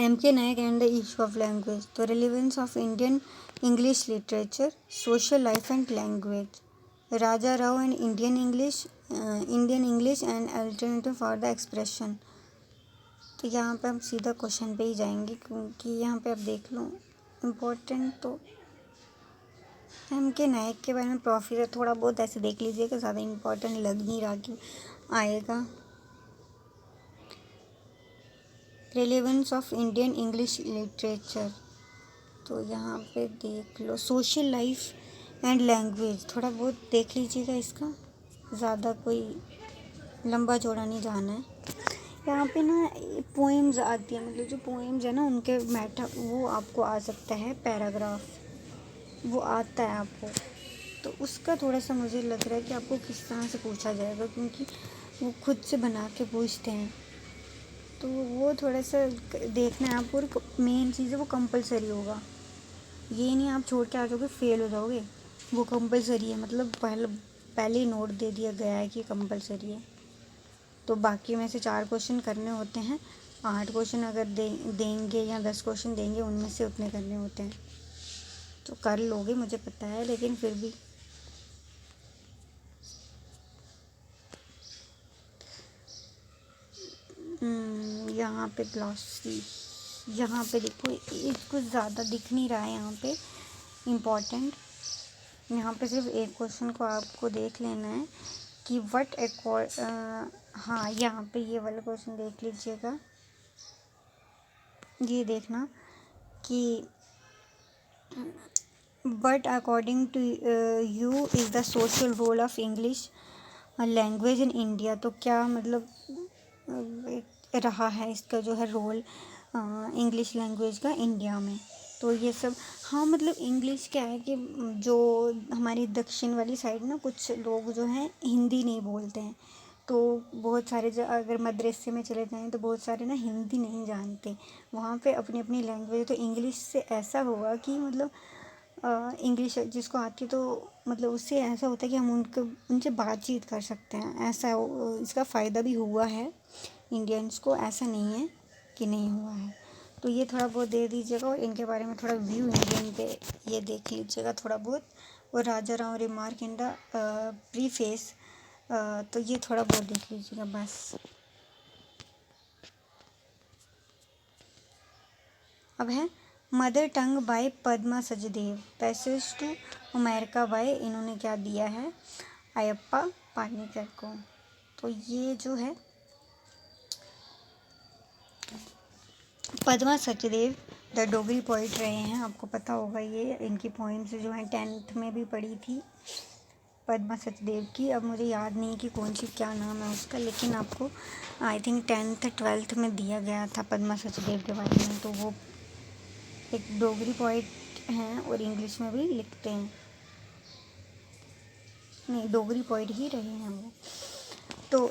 MK Naik and the issue of language, तो relevance of Indian English literature, social life and language, Raja Rao and Indian English and alternative for the expression. तो यहाँ पे हम सीधा क्वेश्चन पे ही जाएंगे क्योंकि यहाँ पे आप देख लो इम्पोर्टेंट। तो MK नायक के बारे में प्रोफेसर थोड़ा बहुत ऐसे देख लीजिएगा, ज़्यादा इम्पोर्टेंट लग नहीं रहा कि आएगा। Relevance of Indian English literature, तो यहाँ पे देख लो सोशल लाइफ एंड लैंग्वेज, थोड़ा बहुत देख लीजिएगा, इसका ज़्यादा कोई लंबा चौड़ा नहीं जाना है। यहाँ पे ना पोएम्स आती है, मतलब जो पोएम्स है ना उनके मैटर वो आपको आ सकता है, पैराग्राफ वो आता है आपको, तो उसका थोड़ा सा मुझे लग रहा है कि आपको किस तरह से पूछा जाएगा क्योंकि वो खुद से बना के पूछते हैं, तो वो थोड़ा सा देखना है आपको। और मेन चीज़ है वो कंपलसरी होगा, ये नहीं आप छोड़ के आ जाओगे फेल हो जाओगे, वो कंपलसरी है, मतलब पहले ही नोट दे दिया गया है कि कंपलसरी है। तो बाकी में से 4 क्वेश्चन करने होते हैं, 8 क्वेश्चन अगर देंगे या 10 क्वेश्चन देंगे उनमें से उतने करने होते हैं, तो कर लोगे मुझे पता है, लेकिन फिर भी यहाँ पे ग्लॉसरी, यहाँ पे देखो ये कुछ ज़्यादा दिख नहीं रहा है यहाँ पे इम्पोर्टेंट। यहाँ पे सिर्फ एक क्वेश्चन को आपको देख लेना है कि हाँ यहाँ पे ये वाला क्वेश्चन देख लीजिएगा। ये देखना कि but according to you is the social role of English language in India. तो क्या मतलब रहा है इसका जो है रोल इंग्लिश लैंग्वेज का इंडिया में। तो ये सब हाँ मतलब इंग्लिश क्या है कि जो हमारी दक्षिण वाली साइड ना कुछ लोग जो हैं हिंदी नहीं बोलते हैं। तो बहुत सारे जो अगर मदरसे में चले जाएं तो बहुत सारे ना हिंदी नहीं जानते, वहाँ पे अपनी अपनी लैंग्वेज। तो इंग्लिश से ऐसा हुआ कि मतलब इंग्लिश जिसको आती है तो मतलब उससे ऐसा होता है कि हम उनसे बातचीत कर सकते हैं। ऐसा इसका फ़ायदा भी हुआ है इंडियंस को, ऐसा नहीं है कि नहीं हुआ है। तो ये थोड़ा बहुत दे दीजिएगा और इनके बारे में थोड़ा व्यू इंडियन पे ये देख लीजिएगा थोड़ा बहुत। और Raja Rao remark in the preface, तो ये थोड़ा बहुत देख लीजिएगा बस। अब है mother tongue by Padma Sachdev, passage to America by, इन्होंने क्या दिया है अयप्पा पानीकर को। तो ये जो है पद्मा सचदेव द डोगरी पोइट रहे हैं, आपको पता होगा ये इनकी पोइम्स जो हैं 10th में भी पढ़ी थी पद्मा सचदेव की। अब मुझे याद नहीं कि कौन सी क्या नाम है उसका, लेकिन आपको आई थिंक 10th 12th में दिया गया था पद्मा सचदेव के बारे में। तो वो एक डोगरी पोइट हैं और इंग्लिश में भी लिखते हैं, नहीं डोगरी पोइट ही रहे हैं वो। तो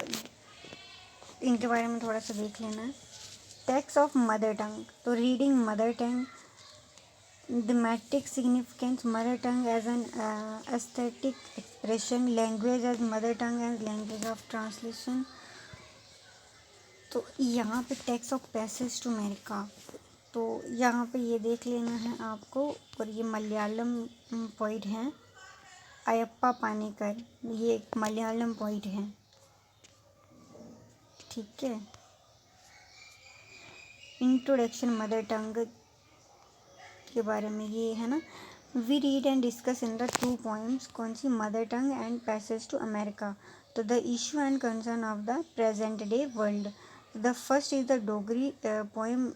इनके बारे में थोड़ा सा देख लेना है। टेक्स्ट ऑफ मदर टंग, तो reading mother tongue, thematic significance, mother tongue as an aesthetic expression, language as mother tongue as language of translation। तो यहाँ पे text of passage to America, तो यहाँ पे ये देख लेना है आपको। और ये मलयालम पोइट हैं अयप्पा पानीकर, ये एक मलयालम पोइट हैं, ठीक है। इंट्रोडक्शन मदर टंग के बारे में ये है ना। We read and discuss in the 2 poems, कौन सी mother tongue and passage to America. तो the issue and concern of the present day world. The first is the Dogri poem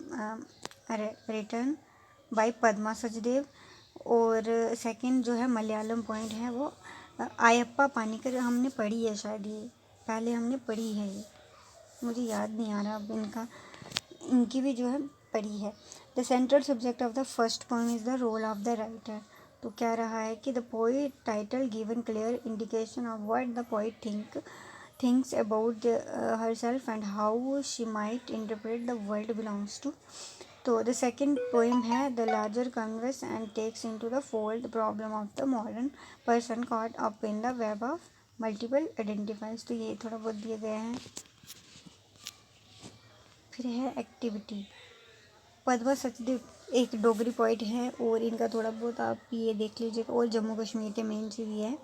written by Padma Sachdev, और सेकंड जो है मलयालम पॉइंट है वो अयप्पा पानीकर। हमने पढ़ी है शायद, ये पहले हमने पढ़ी है, ये मुझे याद नहीं आ रहा अब इनकी भी जो है पढ़ी है। The central subject of the first poem is the role of the writer. तो क्या रहा है कि the poet title given clear indication of what the poet thinks about herself and how she might interpret the world belongs to. तो the second poem है the larger converse and takes into the fold the problem of the modern person caught up in the web of multiple identifies. तो ये थोड़ा बहुत दिए गए हैं। फिर है एक्टिविटी। पद्मा सचदेव एक डोगरी पोइट है और इनका थोड़ा बहुत आप ये देख लीजिएगा। और जम्मू कश्मीर के मेन से भी है,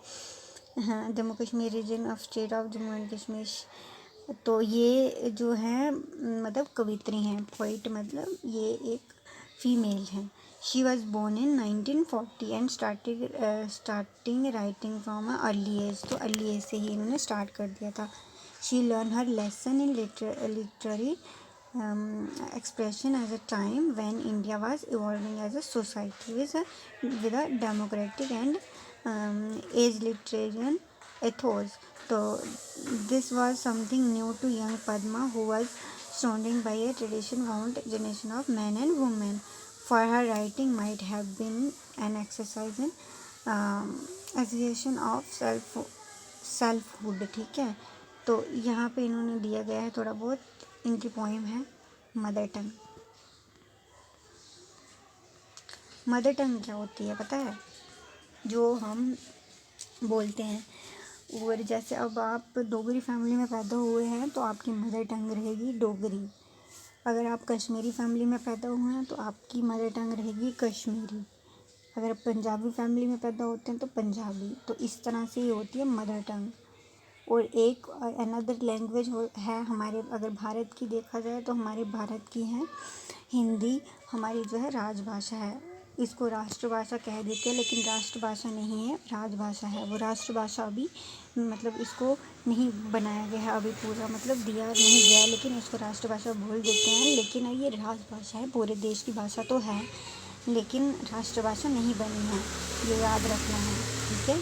हाँ Jammu Kashmir region of state of Jammu and Kashmir. तो ये जो है मतलब कवित्री हैं, पोइट मतलब ये एक फीमेल है। She was born in 1940 and starting writing from early age. तो अर्ली एज से ही इन्होंने स्टार्ट कर दिया था। She learn her lesson in literary expression as a time when India was evolving as a society with a democratic and egalitarian ethos. So this was something new to young Padma, who was surrounded by a tradition bound generation of men and women. For her, writing might have been an exercise in association of selfhood, ठीक है। तो यहाँ पे इन्होंने दिया गया है थोड़ा बहुत, इनकी पोएम है मदर टंग। मदर टंग क्या होती है पता है, जो हम बोलते हैं। और जैसे अब आप डोगरी फैमिली में पैदा हुए हैं तो आपकी मदर टंग रहेगी डोगरी। अगर आप कश्मीरी फैमिली में पैदा हुए हैं तो आपकी मदर टंग रहेगी कश्मीरी। अगर आप पंजाबी फैमिली में पैदा होते हैं तो पंजाबी। तो इस तरह से ही होती है मदर टंग। और एक अनदर लैंग्वेज है हमारे, अगर भारत की देखा जाए तो हमारे भारत की है हिंदी, हमारी जो है राजभाषा है। इसको राष्ट्रभाषा कह देते हैं, लेकिन राष्ट्रभाषा नहीं है, राजभाषा है। वो राष्ट्रभाषा अभी मतलब इसको नहीं बनाया गया है अभी पूरा, मतलब दिया नहीं गया, लेकिन इसको राष्ट्रभाषा बोल देते हैं। लेकिन ये राजभाषा है, पूरे देश की भाषा तो है, लेकिन राष्ट्रभाषा नहीं बनी है, ये याद रखना है, ठीक है।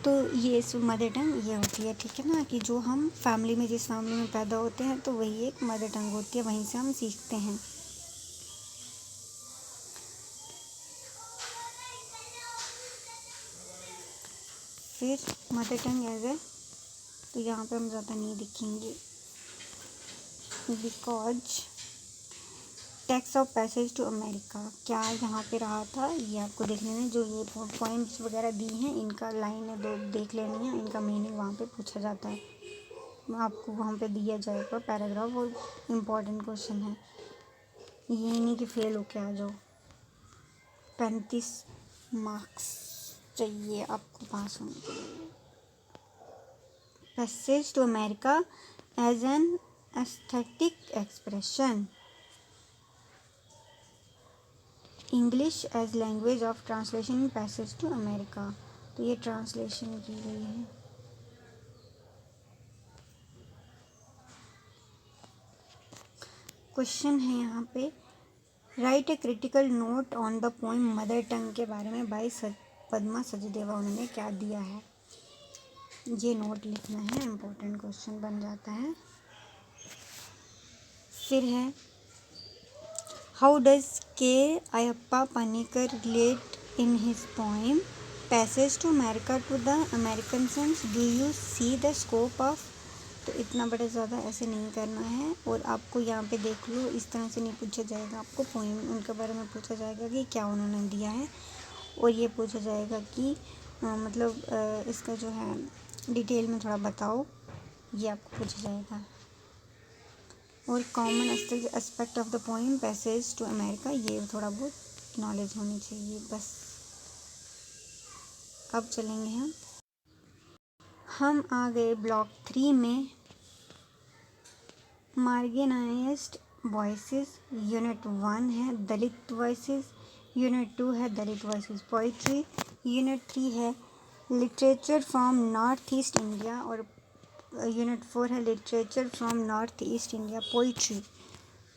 तो ये मदर टंग ये होती है, ठीक है ना, कि जो हम फैमिली में, जिस फैमिली में पैदा होते हैं तो वही एक मदर टंग होती है, वहीं से हम सीखते हैं। फिर मदर टंग एज ए, तो यहाँ पे हम ज़्यादा नहीं दिखेंगे, because text of passage to America क्या यहाँ पे रहा था, ये आपको देखने में, जो ये पॉइंट्स वगैरह दी हैं इनका लाइन है, दो देख लेनी है, इनका मीनिंग वहाँ पे पूछा जाता है, आपको वहाँ पे दिया जाएगा पैराग्राफ, और इम्पोर्टेंट क्वेश्चन है, ये नहीं कि फेल होके आ जाओ। 35 मार्क्स चाहिए आपको पास होने के लिए। Passage to America as an aesthetic expression, English as language of translation in passage to America, तो ये ट्रांसलेशन की गई है। क्वेश्चन है यहाँ पे, right a critical note on the poem mother tongue के बारे में बाय पद्मा सचदेवा, उन्होंने क्या दिया है, ये नोट लिखना है, इम्पोर्टेंट क्वेश्चन बन जाता है। फिर है, how does K Ayyappa Paniker relate in his poem passage to America to the American sense, do you see the scope of, तो इतना बड़ा ज़्यादा ऐसे नहीं करना है, और आपको यहाँ पे देख लो, इस तरह से नहीं पूछा जाएगा, आपको पोइम उनके बारे में पूछा जाएगा कि क्या उन्होंने दिया है, और ये पूछा जाएगा कि मतलब इसका जो है डिटेल में थोड़ा बताओ, ये आपको पूछा जाएगा। और common aspect of the poem passage to America, ये थोड़ा बहुत नॉलेज होनी चाहिए बस। अब चलेंगे हम आ गए ब्लॉक 3 में, मार्जिनाइज्ड वॉइसेस, यूनिट 1 है दलित वॉइसेस, यूनिट 2 है दलित वॉइसेस पोइट्री, यूनिट 3 है literature from north east India, और यूनिट 4 है literature from north east India poetry.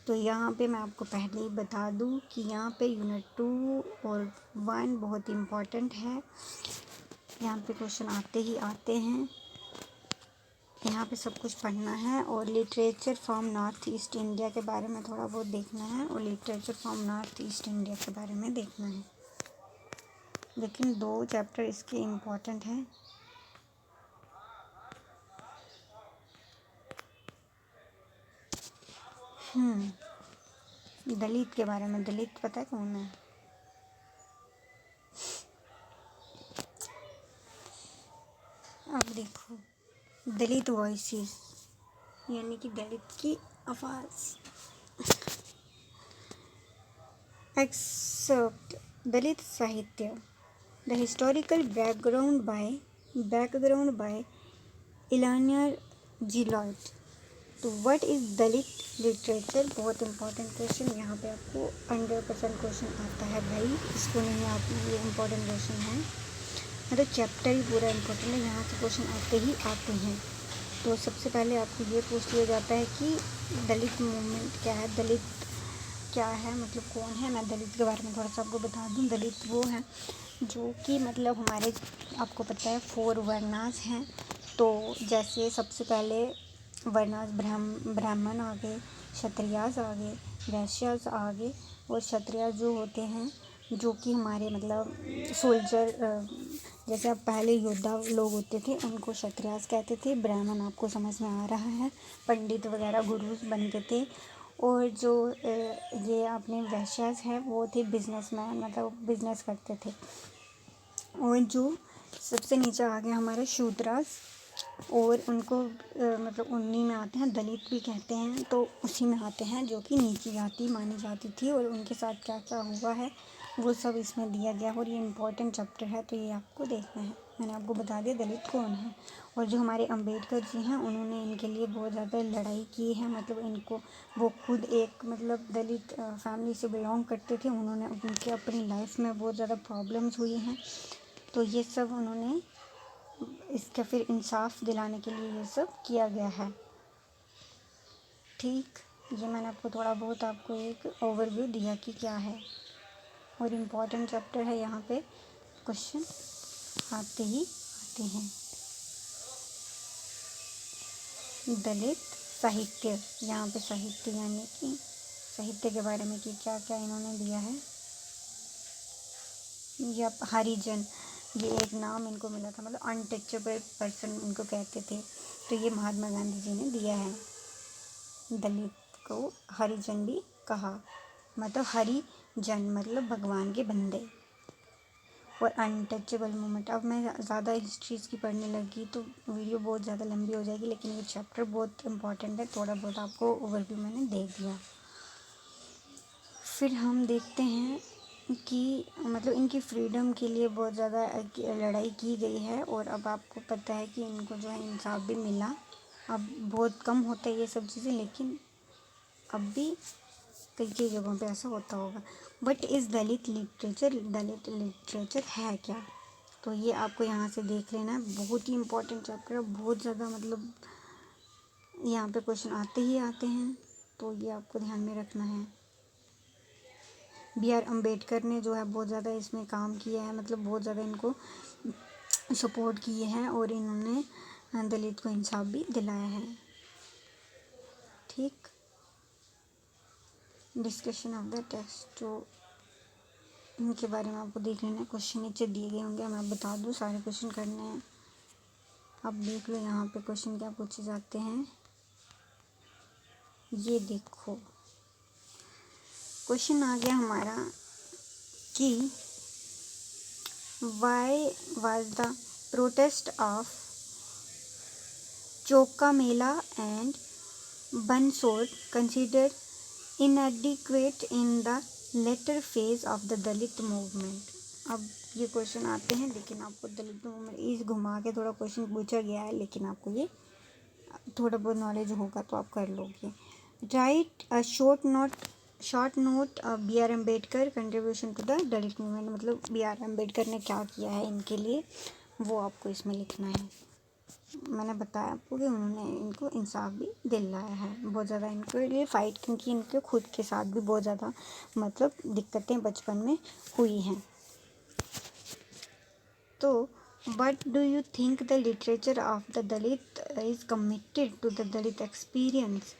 तो यहाँ पे मैं आपको पहले ही बता दूँ कि यहाँ पे यूनिट 2 और 1 बहुत इम्पॉर्टेंट है, यहाँ पे क्वेश्चन आते ही आते हैं, यहाँ पे सब कुछ पढ़ना है, और literature from north east India के बारे में थोड़ा बहुत देखना है, और literature from north east India के बारे में देखना है, लेकिन 2 चैप्टर इसके इम्पॉर्टेंट हैं। दलित के बारे में, दलित पता है कौन है? अब देखो, दलित वॉइसेस यानी कि दलित की आवाज़। Except Dalit sahitya, the historical background by Eleanor Zelliot. तो व्हाट इज़ दलित लिटरेचर, बहुत इंपॉर्टेंट क्वेश्चन, यहाँ पे आपको 100% क्वेश्चन आता है भाई, इसको नहीं आप, ये इम्पोर्टेंट क्वेश्चन है, मतलब चैप्टर ही पूरा इम्पोर्टेंट है, यहाँ से क्वेश्चन आते ही आते हैं। तो सबसे पहले आपको ये पूछ लिया जाता है कि दलित मूवमेंट क्या है, दलित क्या है, मतलब कौन है। मैं दलित के बारे में थोड़ा सा आपको बता दूँ, दलित वो हैं जो कि मतलब हमारे, आपको पता है 4 वर्णास हैं, तो जैसे सबसे पहले वर्णास ब्राह्मण आ गए, क्षत्रियास आ गए, वैश्यास आ गए, और क्षत्रियास जो होते हैं जो कि हमारे मतलब सोल्जर, जैसे अब पहले योद्धा लोग होते थे उनको क्षत्रियास कहते थे। ब्राह्मण आपको समझ में आ रहा है, पंडित वगैरह गुरु बनते थे, और जो ये अपने वैश्यास है वो थे बिजनेसमैन, मतलब बिजनेस करते थे। और जो सबसे नीचे आ गया हमारा शूद्रास, और उनको मतलब उन्हीं में आते हैं, दलित भी कहते हैं, तो उसी में आते हैं, जो कि नीची जाति मानी जाती थी, और उनके साथ क्या क्या हुआ है वो सब इसमें दिया गया, और ये इम्पोर्टेंट चैप्टर है, तो ये आपको देखना है। मैंने आपको बता दिया दलित कौन है। और जो हमारे अंबेडकर जी हैं उन्होंने इनके लिए बहुत ज़्यादा लड़ाई की है, मतलब इनको, वो खुद एक मतलब दलित फैमिली से बिलोंग करते थे। उन्होंने उनके अपनी लाइफ में बहुत ज़्यादा प्रॉब्लम्स हुई हैं, तो ये सब उन्होंने इसका फिर इंसाफ दिलाने के लिए ये सब किया गया है। ठीक, ये मैंने आपको थोड़ा बहुत आपको एक ओवरव्यू दिया कि क्या है, और इम्पोर्टेंट चैप्टर है। यहाँ पे क्वेश्चन आते ही आते हैं। दलित साहित्य, यहाँ पे साहित्य यानी कि साहित्य के बारे में कि क्या क्या इन्होंने दिया है। या हरिजन, ये एक नाम इनको मिला था, मतलब अनटचेबल पर्सन इनको कहते थे, तो ये महात्मा गांधी जी ने दिया है। दलित को हरिजन भी कहा, मतलब हरिजन मतलब भगवान के बंदे। और अनटचेबल मूवमेंट, अब मैं ज़्यादा इस चीज़ की पढ़ने लगी तो वीडियो बहुत ज़्यादा लंबी हो जाएगी, लेकिन ये चैप्टर बहुत इम्पॉर्टेंट है, थोड़ा बहुत आपको ओवरव्यू मैंने दे दिया। फिर हम देखते हैं कि मतलब इनकी फ्रीडम के लिए बहुत ज़्यादा लड़ाई की गई है, और अब आपको पता है कि इनको जो है इंसाफ भी मिला। अब बहुत कम होता है ये सब चीज़ें, लेकिन अब भी कई कई जगहों पे ऐसा होता होगा। बट इस दलित लिटरेचर है क्या, तो ये आपको यहाँ से देख लेना है। बहुत ही इम्पोर्टेंट चैप्टर है, बहुत ज़्यादा, मतलब यहाँ पे क्वेश्चन आते ही आते हैं, तो ये आपको ध्यान में रखना है। B.R. अम्बेडकर ने जो है बहुत ज़्यादा इसमें काम किया है, मतलब बहुत ज़्यादा इनको सपोर्ट किए हैं, और इन्होंने दलित को इंसाफ भी दिलाया है। ठीक, डिस्कशन ऑफ द टेक्स्ट, जो इनके बारे में आपको देख लेना है। क्वेश्चन नीचे दिए गए होंगे, मैं बता दूँ, सारे क्वेश्चन करने हैं। आप देख लो यहाँ पे क्वेश्चन क्या पूछे जाते हैं। ये देखो क्वेश्चन आ गया हमारा कि why was the protest of Chokhamela and Bansode considered inadequate in the later phase of the Dalit movement. अब ये क्वेश्चन आते हैं, लेकिन आपको दलित मूवमेंट इस घुमा के थोड़ा क्वेश्चन पूछा गया है, लेकिन आपको ये थोड़ा बहुत नॉलेज होगा तो आप कर लोगे। Write a short note B.R. Ambedkar contribution to the Dalit movement, मतलब B.R. अम्बेडकर ने क्या किया है इनके लिए, वो आपको इसमें लिखना है। मैंने बताया आपको कि उन्होंने इनको इंसाफ भी दिलाया है, बहुत ज़्यादा इनके लिए फ़ाइट, क्योंकि इनके खुद के साथ भी बहुत ज़्यादा मतलब दिक्कतें बचपन में हुई हैं। तो but do you think the literature of the Dalit is committed to the Dalit experience.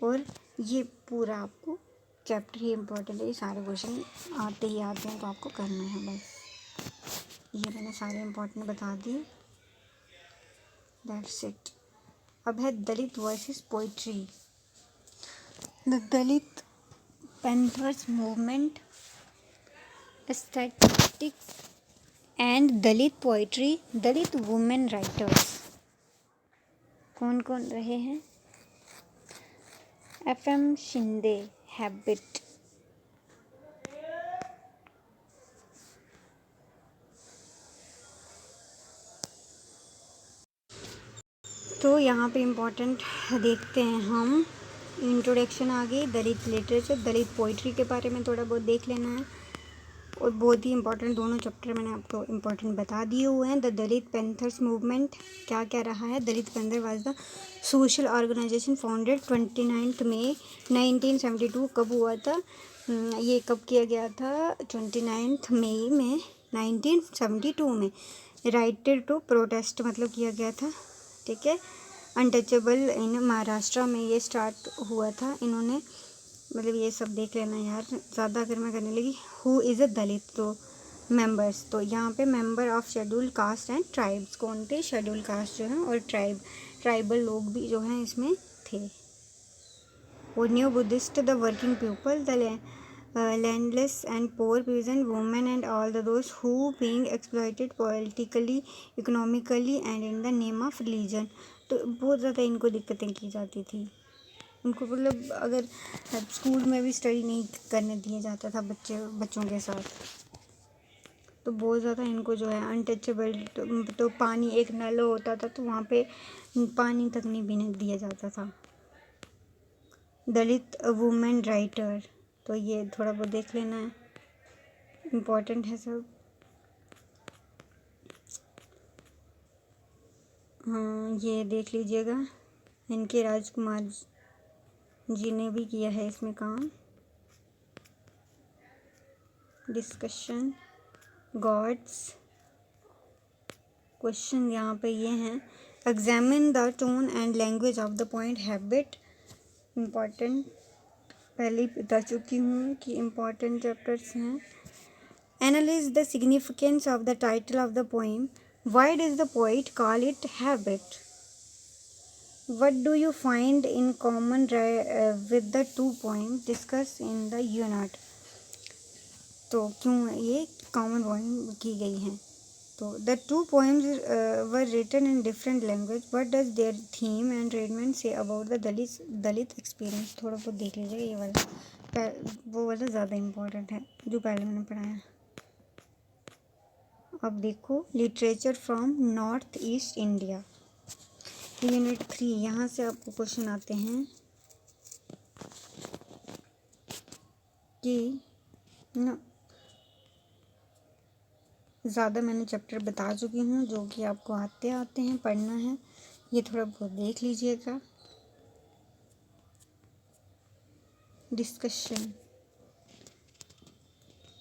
और ये पूरा आपको चैप्टर ही इम्पोर्टेंट है, ये सारे क्वेश्चन आते ही आते हैं, तो आपको करना है बस। ये मैंने सारे इम्पोर्टेंट बता दिए, दैट्स इट। अब है Dalit versus poetry. The Dalit panthers movement, aesthetics and Dalit poetry, Dalit women writers. कौन कौन रहे हैं? F.M. शिंदे, हैबिट। तो यहाँ पे इम्पोर्टेंट देखते हैं हम। इंट्रोडक्शन आ गई, दलित लिटरेचर, दलित पोइट्री के बारे में थोड़ा बहुत देख लेना है, और बहुत ही इंपॉर्टेंट दोनों चैप्टर मैंने आपको इम्पोर्टेंट बता दिए हुए हैं। द दलित पैंथर्स मूवमेंट क्या क्या रहा है। Dalit panther was the social organization founded 29 May 1972। कब हुआ था ये, कब किया गया था? 29 मई में 1972 में। राइटेड टू प्रोटेस्ट, मतलब किया गया था, ठीक है। अनटचेबल इन महाराष्ट्र में ये स्टार्ट हुआ था। इन्होंने मतलब ये सब देख लेना यार, ज़्यादा अगर मैं करने लगी। हु इज़ अ दलित, तो मेंबर्स, तो यहाँ पे member of schedule caste and tribes कौन थे? शेड्यूल कास्ट जो है और ट्राइबल लोग भी जो हैं इसमें थे। और new Buddhist, the working people, the landless and poor peasant women and all the those who being exploited politically, economically and in the name of religion. तो बहुत ज़्यादा इनको दिक्कतें की जाती थी। उनको मतलब अगर स्कूल में भी स्टडी नहीं करने दिया जाता था बच्चों के साथ। तो बहुत ज़्यादा इनको जो है अनटचेबल, तो पानी एक नल होता था तो वहाँ पे पानी तक नहीं पीने दिया जाता था। दलित वुमेन राइटर, तो ये थोड़ा बहुत देख लेना है, इम्पोर्टेंट है सब। हाँ, ये देख लीजिएगा, इनके राजकुमार जी ने भी किया है इसमें काम। डिस्कशन गॉड्स, क्वेश्चन यहाँ पे ये हैं, examine the tone and language of the point habit, important, पहले ही बता चुकी हूँ कि इम्पॉर्टेंट चैप्टर्स हैं। Analyse the significance of the title of the poem, why does the poet call it habit, what do you find in common with the two poem, discuss in the unit, तो क्यों ये common poem की गई हैं। तो the two poems were written in different language, what does their theme and treatment say about the Dalit experience, थोड़ा बहुत देख लीजिएगा, ये वाला वो वाला ज़्यादा इम्पोर्टेंट है जो पहले मैंने पढ़ाया। अब देखो, literature from north east India, unit 3, यहाँ से आपको क्वेश्चन आते हैं कि न ज़्यादा मैंने चैप्टर बता चुकी हूँ जो कि आपको आते हैं पढ़ना है, ये थोड़ा बहुत देख लीजिएगा। Discussion,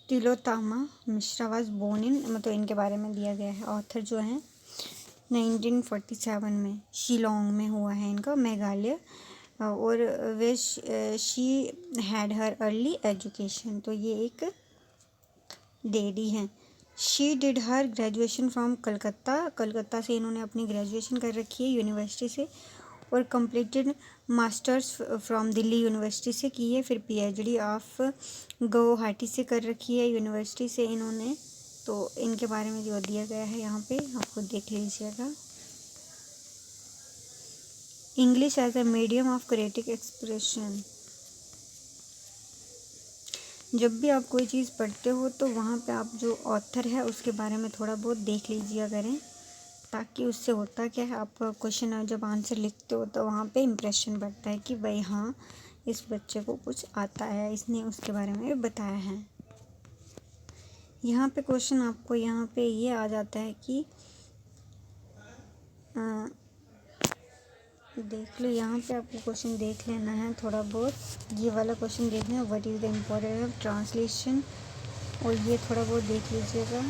Tilottama Mishra was born in, मतलब इनके बारे में दिया गया है, ऑथर जो हैं 1947 में शिलोंग में हुआ है इनका, मेघालय, और way she had her early education, तो ये एक लेडी हैं। She did her graduation from Calcutta से इन्होंने अपनी ग्रेजुएशन कर रखी है यूनिवर्सिटी से, और completed masters from Delhi university से की है, फिर पीएचडी ऑफ गुवाहाटी से कर रखी है यूनिवर्सिटी से इन्होंने। तो इनके बारे में जो दिया गया है यहाँ पे आपको देख लीजिएगा। English as a medium of creative expression, जब भी आप कोई चीज़ पढ़ते हो तो वहाँ पे आप जो ऑथर है उसके बारे में थोड़ा बहुत देख लीजिए करें, ताकि उससे होता क्या है, आप क्वेश्चन जब आंसर लिखते हो तो वहाँ पे इम्प्रेशन बढ़ता है कि भाई हाँ इस बच्चे को कुछ आता है, इसने उसके बारे में बताया है। यहाँ पे क्वेश्चन आपको यहाँ पे ये आ जाता है कि देख लो, यहाँ पे आपको क्वेश्चन देख लेना है थोड़ा बहुत, ये वाला क्वेश्चन देखना है, what is the importance of translation, और ये थोड़ा बहुत देख लीजिएगा।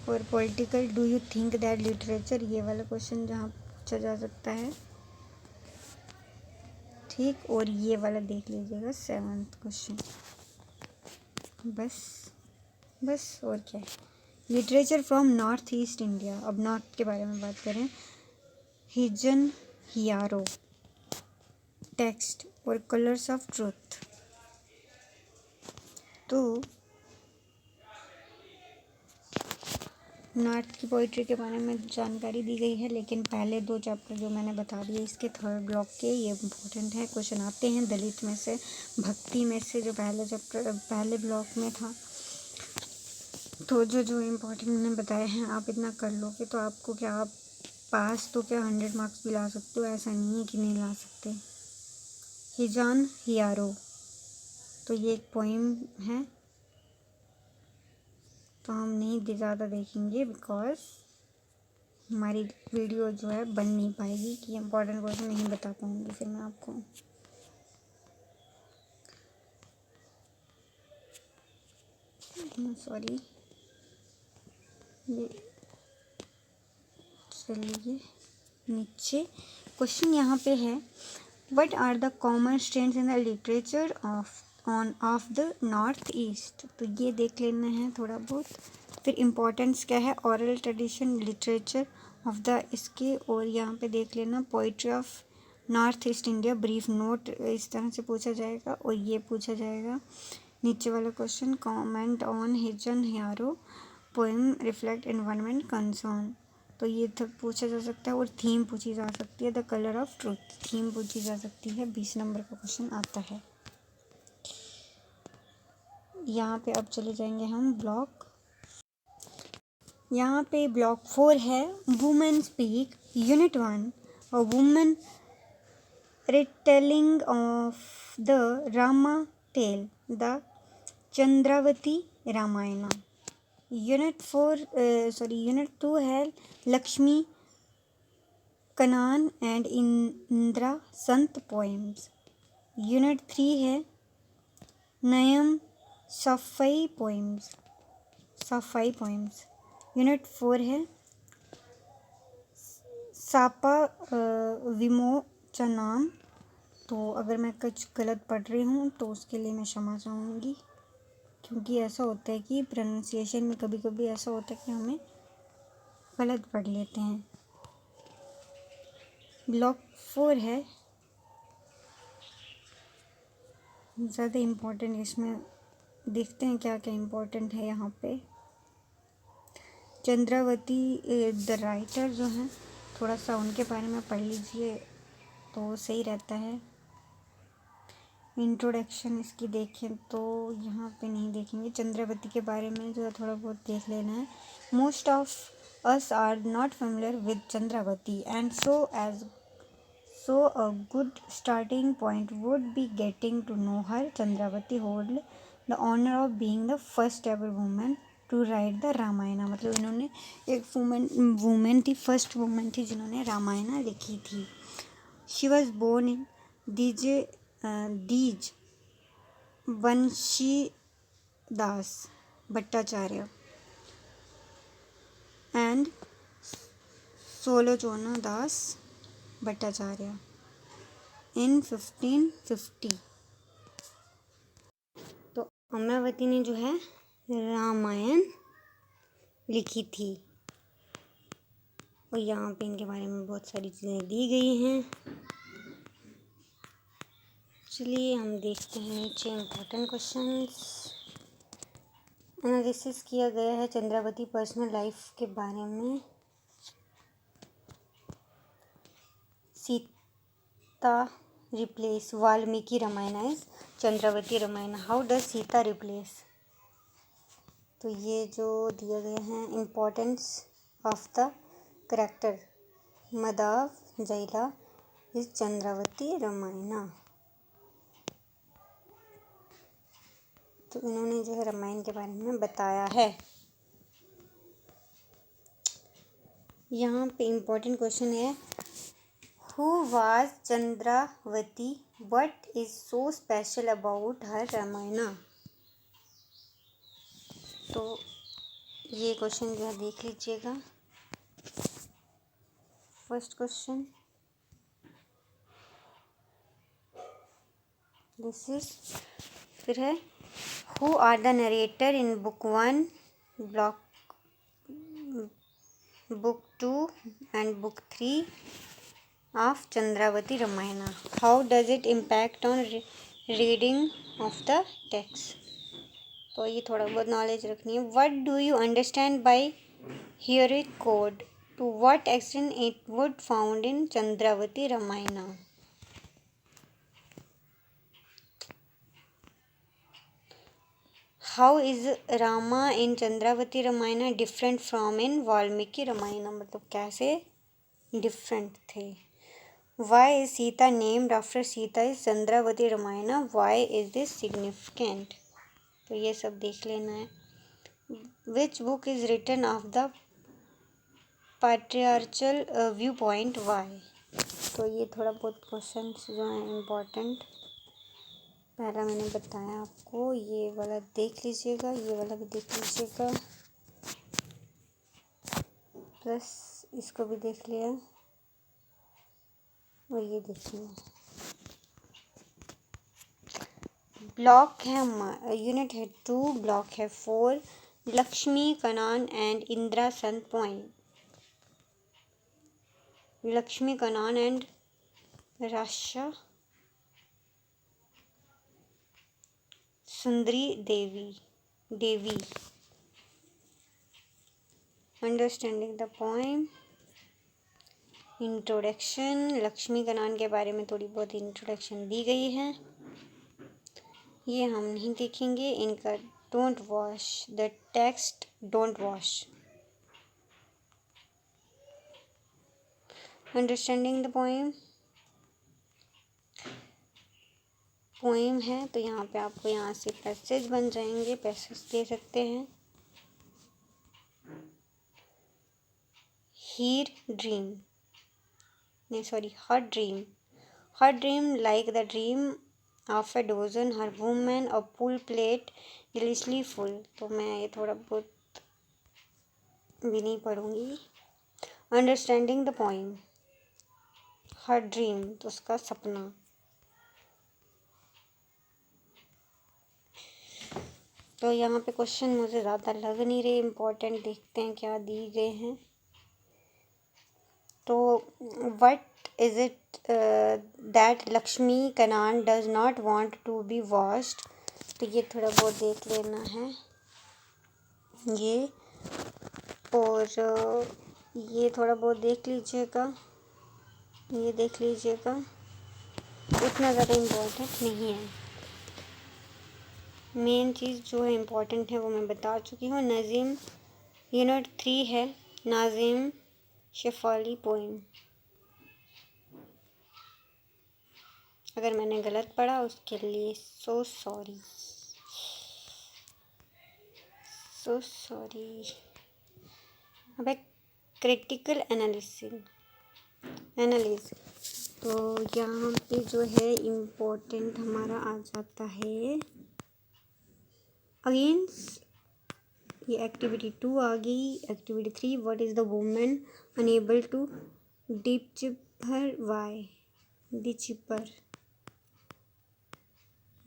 और political, do you think that literature, ये वाला क्वेश्चन जहाँ पूछा जा सकता है, ठीक, और ये वाला देख लीजिएगा 7th क्वेश्चन। बस और क्या है। Literature from north east India, अब नॉर्थ के बारे में बात करें, हिजन हियारो, टेक्स्ट और कलर्स ऑफ ट्रूथ, तो नॉर्थ की पोइट्री के बारे में जानकारी दी गई है, लेकिन पहले 2 चैप्टर जो मैंने बता दिए इसके थर्ड ब्लॉक के, ये इम्पोर्टेंट है, क्वेश्चन आते हैं दलित में से, भक्ति में से, जो पहले चैप्टर पहले ब्लॉक में था। तो जो इम्पोर्टेंट मैंने बताए हैं आप इतना कर लोगे तो आपको क्या, आप पास तो क्या 100 मार्क्स भी ला सकते हो, ऐसा नहीं है कि नहीं ला सकते। हिजान हियारो, तो ये एक पोइम है, तो हम नहीं ज़्यादा देखेंगे बिकॉज हमारी वीडियो जो है बन नहीं पाएगी कि इम्पोर्टेंट क्वेश्चन नहीं बता पाऊँगी फिर मैं आपको। सॉरी, ये चलिए नीचे क्वेश्चन यहाँ पे है, what are the common strengths in the literature of the north east, तो ये देख लेना है थोड़ा बहुत। फिर इम्पोर्टेंस क्या है, oral tradition, literature of the इसके, और यहाँ पे देख लेना poetry of north east India, brief note, इस तरह से पूछा जाएगा। और ये पूछा जाएगा नीचे वाला क्वेश्चन, कमेंट ऑन हिजन हियारो पोएम रिफ्लेक्ट एनवायरनमेंट कंसर्न, तो ये तक पूछा जा सकता है। और थीम पूछी जा सकती है, the colour of truth, theme पूछी जा सकती है, 20 नंबर का क्वेश्चन आता है। यहाँ पे अब चले जाएंगे हम ब्लॉक, यहाँ पे ब्लॉक 4 है women speak unit 1, a women retelling of the Rama tale, the Chandravati Ramayana. Unit 2 है Lakshmi Kannan and Indira Sant poems. Unit 3 है नयम सफाई पोएम्स. यूनिट 4 है सापा विमोचनाम. तो अगर मैं कुछ गलत पढ़ रही हूँ तो उसके लिए मैं क्षमा चाहूँगी, क्योंकि ऐसा होता है कि प्रोनाउंसिएशन में कभी कभी ऐसा होता है कि हमें गलत पढ़ लेते हैं. ब्लॉक 4 है ज़्यादा इम्पोर्टेंट, इसमें देखते हैं क्या क्या इम्पोर्टेंट है. यहाँ पे चंद्रावती द राइटर जो हैं, थोड़ा सा उनके बारे में पढ़ लीजिए तो सही रहता है. इंट्रोडक्शन इसकी देखें तो यहाँ पे नहीं देखेंगे, चंद्रावती के बारे में जो है थोड़ा बहुत देख लेना है. Most of us are not familiar with Chandravati and so a good starting point would be getting to know her. Chandravati hold the honor of being the first ever woman to write the Ramayana. मतलब इन्होंने एक women थी, first women थी जिन्होंने रामायण लिखी थी. She was born in these Vanshidas Bhattacharya and Solochana Das Bhattacharya in 1550. तो अमरावती ने जो है रामायण लिखी थी और यहाँ पे इनके बारे में बहुत सारी चीज़ें दी गई हैं. चलिए हम देखते हैं नीचे इम्पोर्टेंट क्वेश्चंस. एनालिसिस किया गया है चंद्रावती पर्सनल लाइफ के बारे में. Sita replace Valmiki Ramayana is Chandravati Ramayana. How does Sita replace. तो ये जो दिए गए हैं इम्पोर्टेंस ऑफ द करेक्टर मदाव जैला इज चंद्रावती रामायण. तो इन्होंने जो है रामायण के बारे में बताया है. यहाँ पे इम्पोर्टेंट क्वेश्चन है Who was Chandravati? What is so special about her Ramayana? तो ये क्वेश्चन जो है देख लीजिएगा. First question this is. फिर है Who are the narrator in book 1, book 2 and book 3 of Chandravati Ramayana? How does it impact on reading of the text? तो ये थोड़ा बहुत नॉलेज रखनी है. What do you understand by heroic code? To what extent it would found in Chandravati Ramayana? How is Rama in Chandravati Ramayana different from in Valmiki Ramayana? मतलब कैसे different थे. Why is Sita named after Sita is Chandravati Ramayana? Why is this significant? तो ये सब देख लेना है. Which book is written of the patriarchal viewpoint? Why? तो ये थोड़ा बहुत क्वेश्चंस जो हैं इम्पोर्टेंट पहला मैंने बताया आपको. ये वाला देख लीजिएगा, ये वाला भी देख लीजिएगा, प्लस इसको भी देख लिया और ये देखिए. ब्लॉक है यूनिट है 2, ब्लॉक है 4 Lakshmi Kannan and Indira Sant poem. Lakshmi Kannan and Rasha Sundari Devi. Understanding the poem. Introduction. Lakshmi Kannan के बारे में थोड़ी बहुत इंट्रोडक्शन दी गई है, ये हम नहीं देखेंगे. इनका don't wash. The text don't wash. Understanding the poem. Poem है तो यहाँ पे आपको यहाँ से पैसेज बन जाएंगे, पैसेज दे सकते हैं. हीर ड्रीम, नहीं sorry, her dream like the dream of a dozen, her woman a full plate deliciously full. तो मैं ये थोड़ा बहुत भी नहीं पढ़ूंगी. Understanding the poem. Her dream तो उसका सपना. तो यहाँ पे क्वेश्चन मुझे ज़्यादा लग नहीं रहे इम्पोर्टेंट. देखते हैं क्या दिए गए हैं. तो what is it that Lakshmi Kannan does not want to be washed. तो ये थोड़ा बहुत देख लेना है ये. और ये थोड़ा बहुत देख लीजिएगा, ये देख लीजिएगा. उतना ज़्यादा इम्पोर्टेंट नहीं है. मेन चीज़ जो है इम्पोर्टेंट है वो मैं बता चुकी हूँ. नज़ीम यूनिट 3 है, नाज़िम शेफाली पोइम. अगर मैंने गलत पढ़ा उसके लिए सो सॉरी. अब क्रिटिकल एनालिसिस. तो यहाँ पे जो है इम्पोर्टेंट हमारा आ जाता है अगेंस्ट. ये एक्टिविटी 2 आ गई. Activity 3, what is the woman unable to decipher why the cipher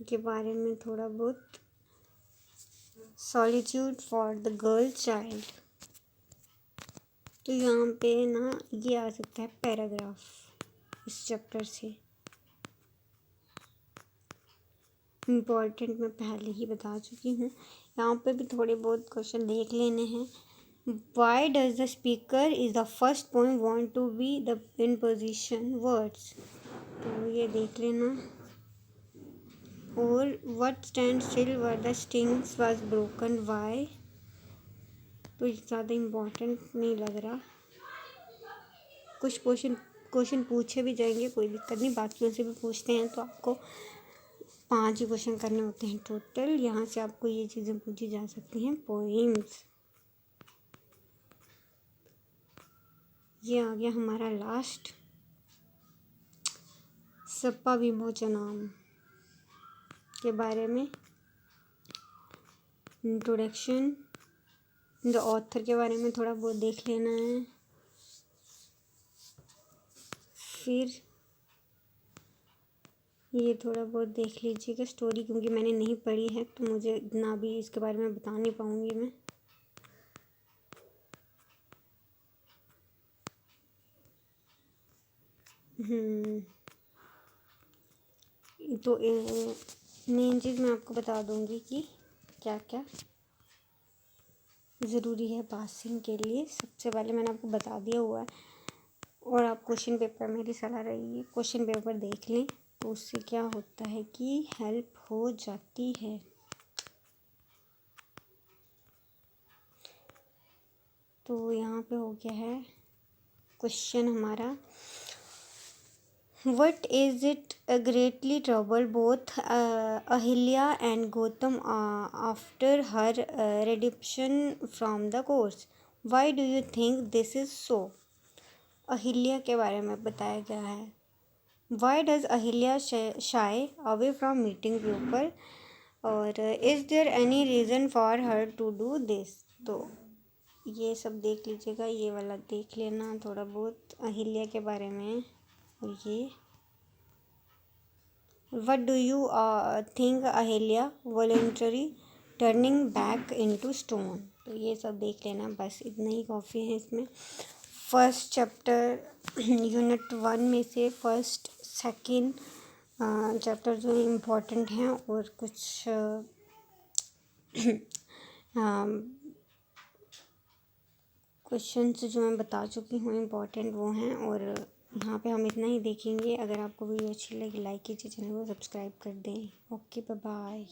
के बारे में थोड़ा बहुत. Solitude for the girl child. तो यहाँ पे ना ये आ सकता है पैराग्राफ इस चैप्टर से. इम्पोर्टेंट मैं पहले ही बता चुकी हूँ. यहाँ पे भी थोड़े बहुत क्वेश्चन देख लेने हैं. Why does the speaker is the first point want to be the in position words. तो ये देख लेना. और what stand still were the strings was broken why. तो ज़्यादा इम्पोर्टेंट नहीं लग रहा. कुछ क्वेश्चन पूछे भी जाएंगे, कोई दिक्कत नहीं. बाकियों से भी पूछते हैं तो आपको 5 ही क्वेश्चन करने होते हैं टोटल. यहाँ से आपको ये चीज़ें पूछी जा सकती हैं. पोइम्स. ये आ गया हमारा लास्ट. सप्पा विमोचनम के बारे में. इंट्रोडक्शन. द ऑथर के बारे में थोड़ा बहुत देख लेना है. फिर ये थोड़ा बहुत देख लीजिएगा स्टोरी, क्योंकि मैंने नहीं पढ़ी है तो मुझे इतना भी इसके बारे में बता नहीं पाऊँगी मैं. तो मेन चीज़ मैं आपको बता दूँगी कि क्या क्या ज़रूरी है पासिंग के लिए. सबसे पहले मैंने आपको बता दिया हुआ है. और आप क्वेश्चन पेपर, मेरी सलाह रहेगी क्वेश्चन पेपर देख लें, तो उससे क्या होता है कि हेल्प हो जाती है. तो यहाँ पे हो गया है क्वेश्चन हमारा. What is it greatly troubled both Ahilya and Gautam after her redemption from the course? Why do you think this is so? Ahilya के बारे में बताया गया है. Why does Ahilya shy away from meeting people? और is there any reason for her to do this? तो ये सब देख लीजिएगा. ये वाला देख लेना थोड़ा बहुत अहिल्या के बारे में. और ये What do you think Ahilya voluntarily turning back into stone? तो ये सब देख लेना. बस इतना ही काफ़ी है इसमें. फर्स्ट चैप्टर यूनिट 1 में से फर्स्ट सेकेंड चैप्टर जो है इम्पोर्टेंट हैं. और कुछ क्वेश्चंस जो मैं बता चुकी हूँ इम्पोर्टेंट वो हैं. और यहाँ पे हम इतना ही देखेंगे. अगर आपको वीडियो अच्छी लगी लाइक कीजिए, चैनल को सब्सक्राइब कर दें. Okay, bye bye.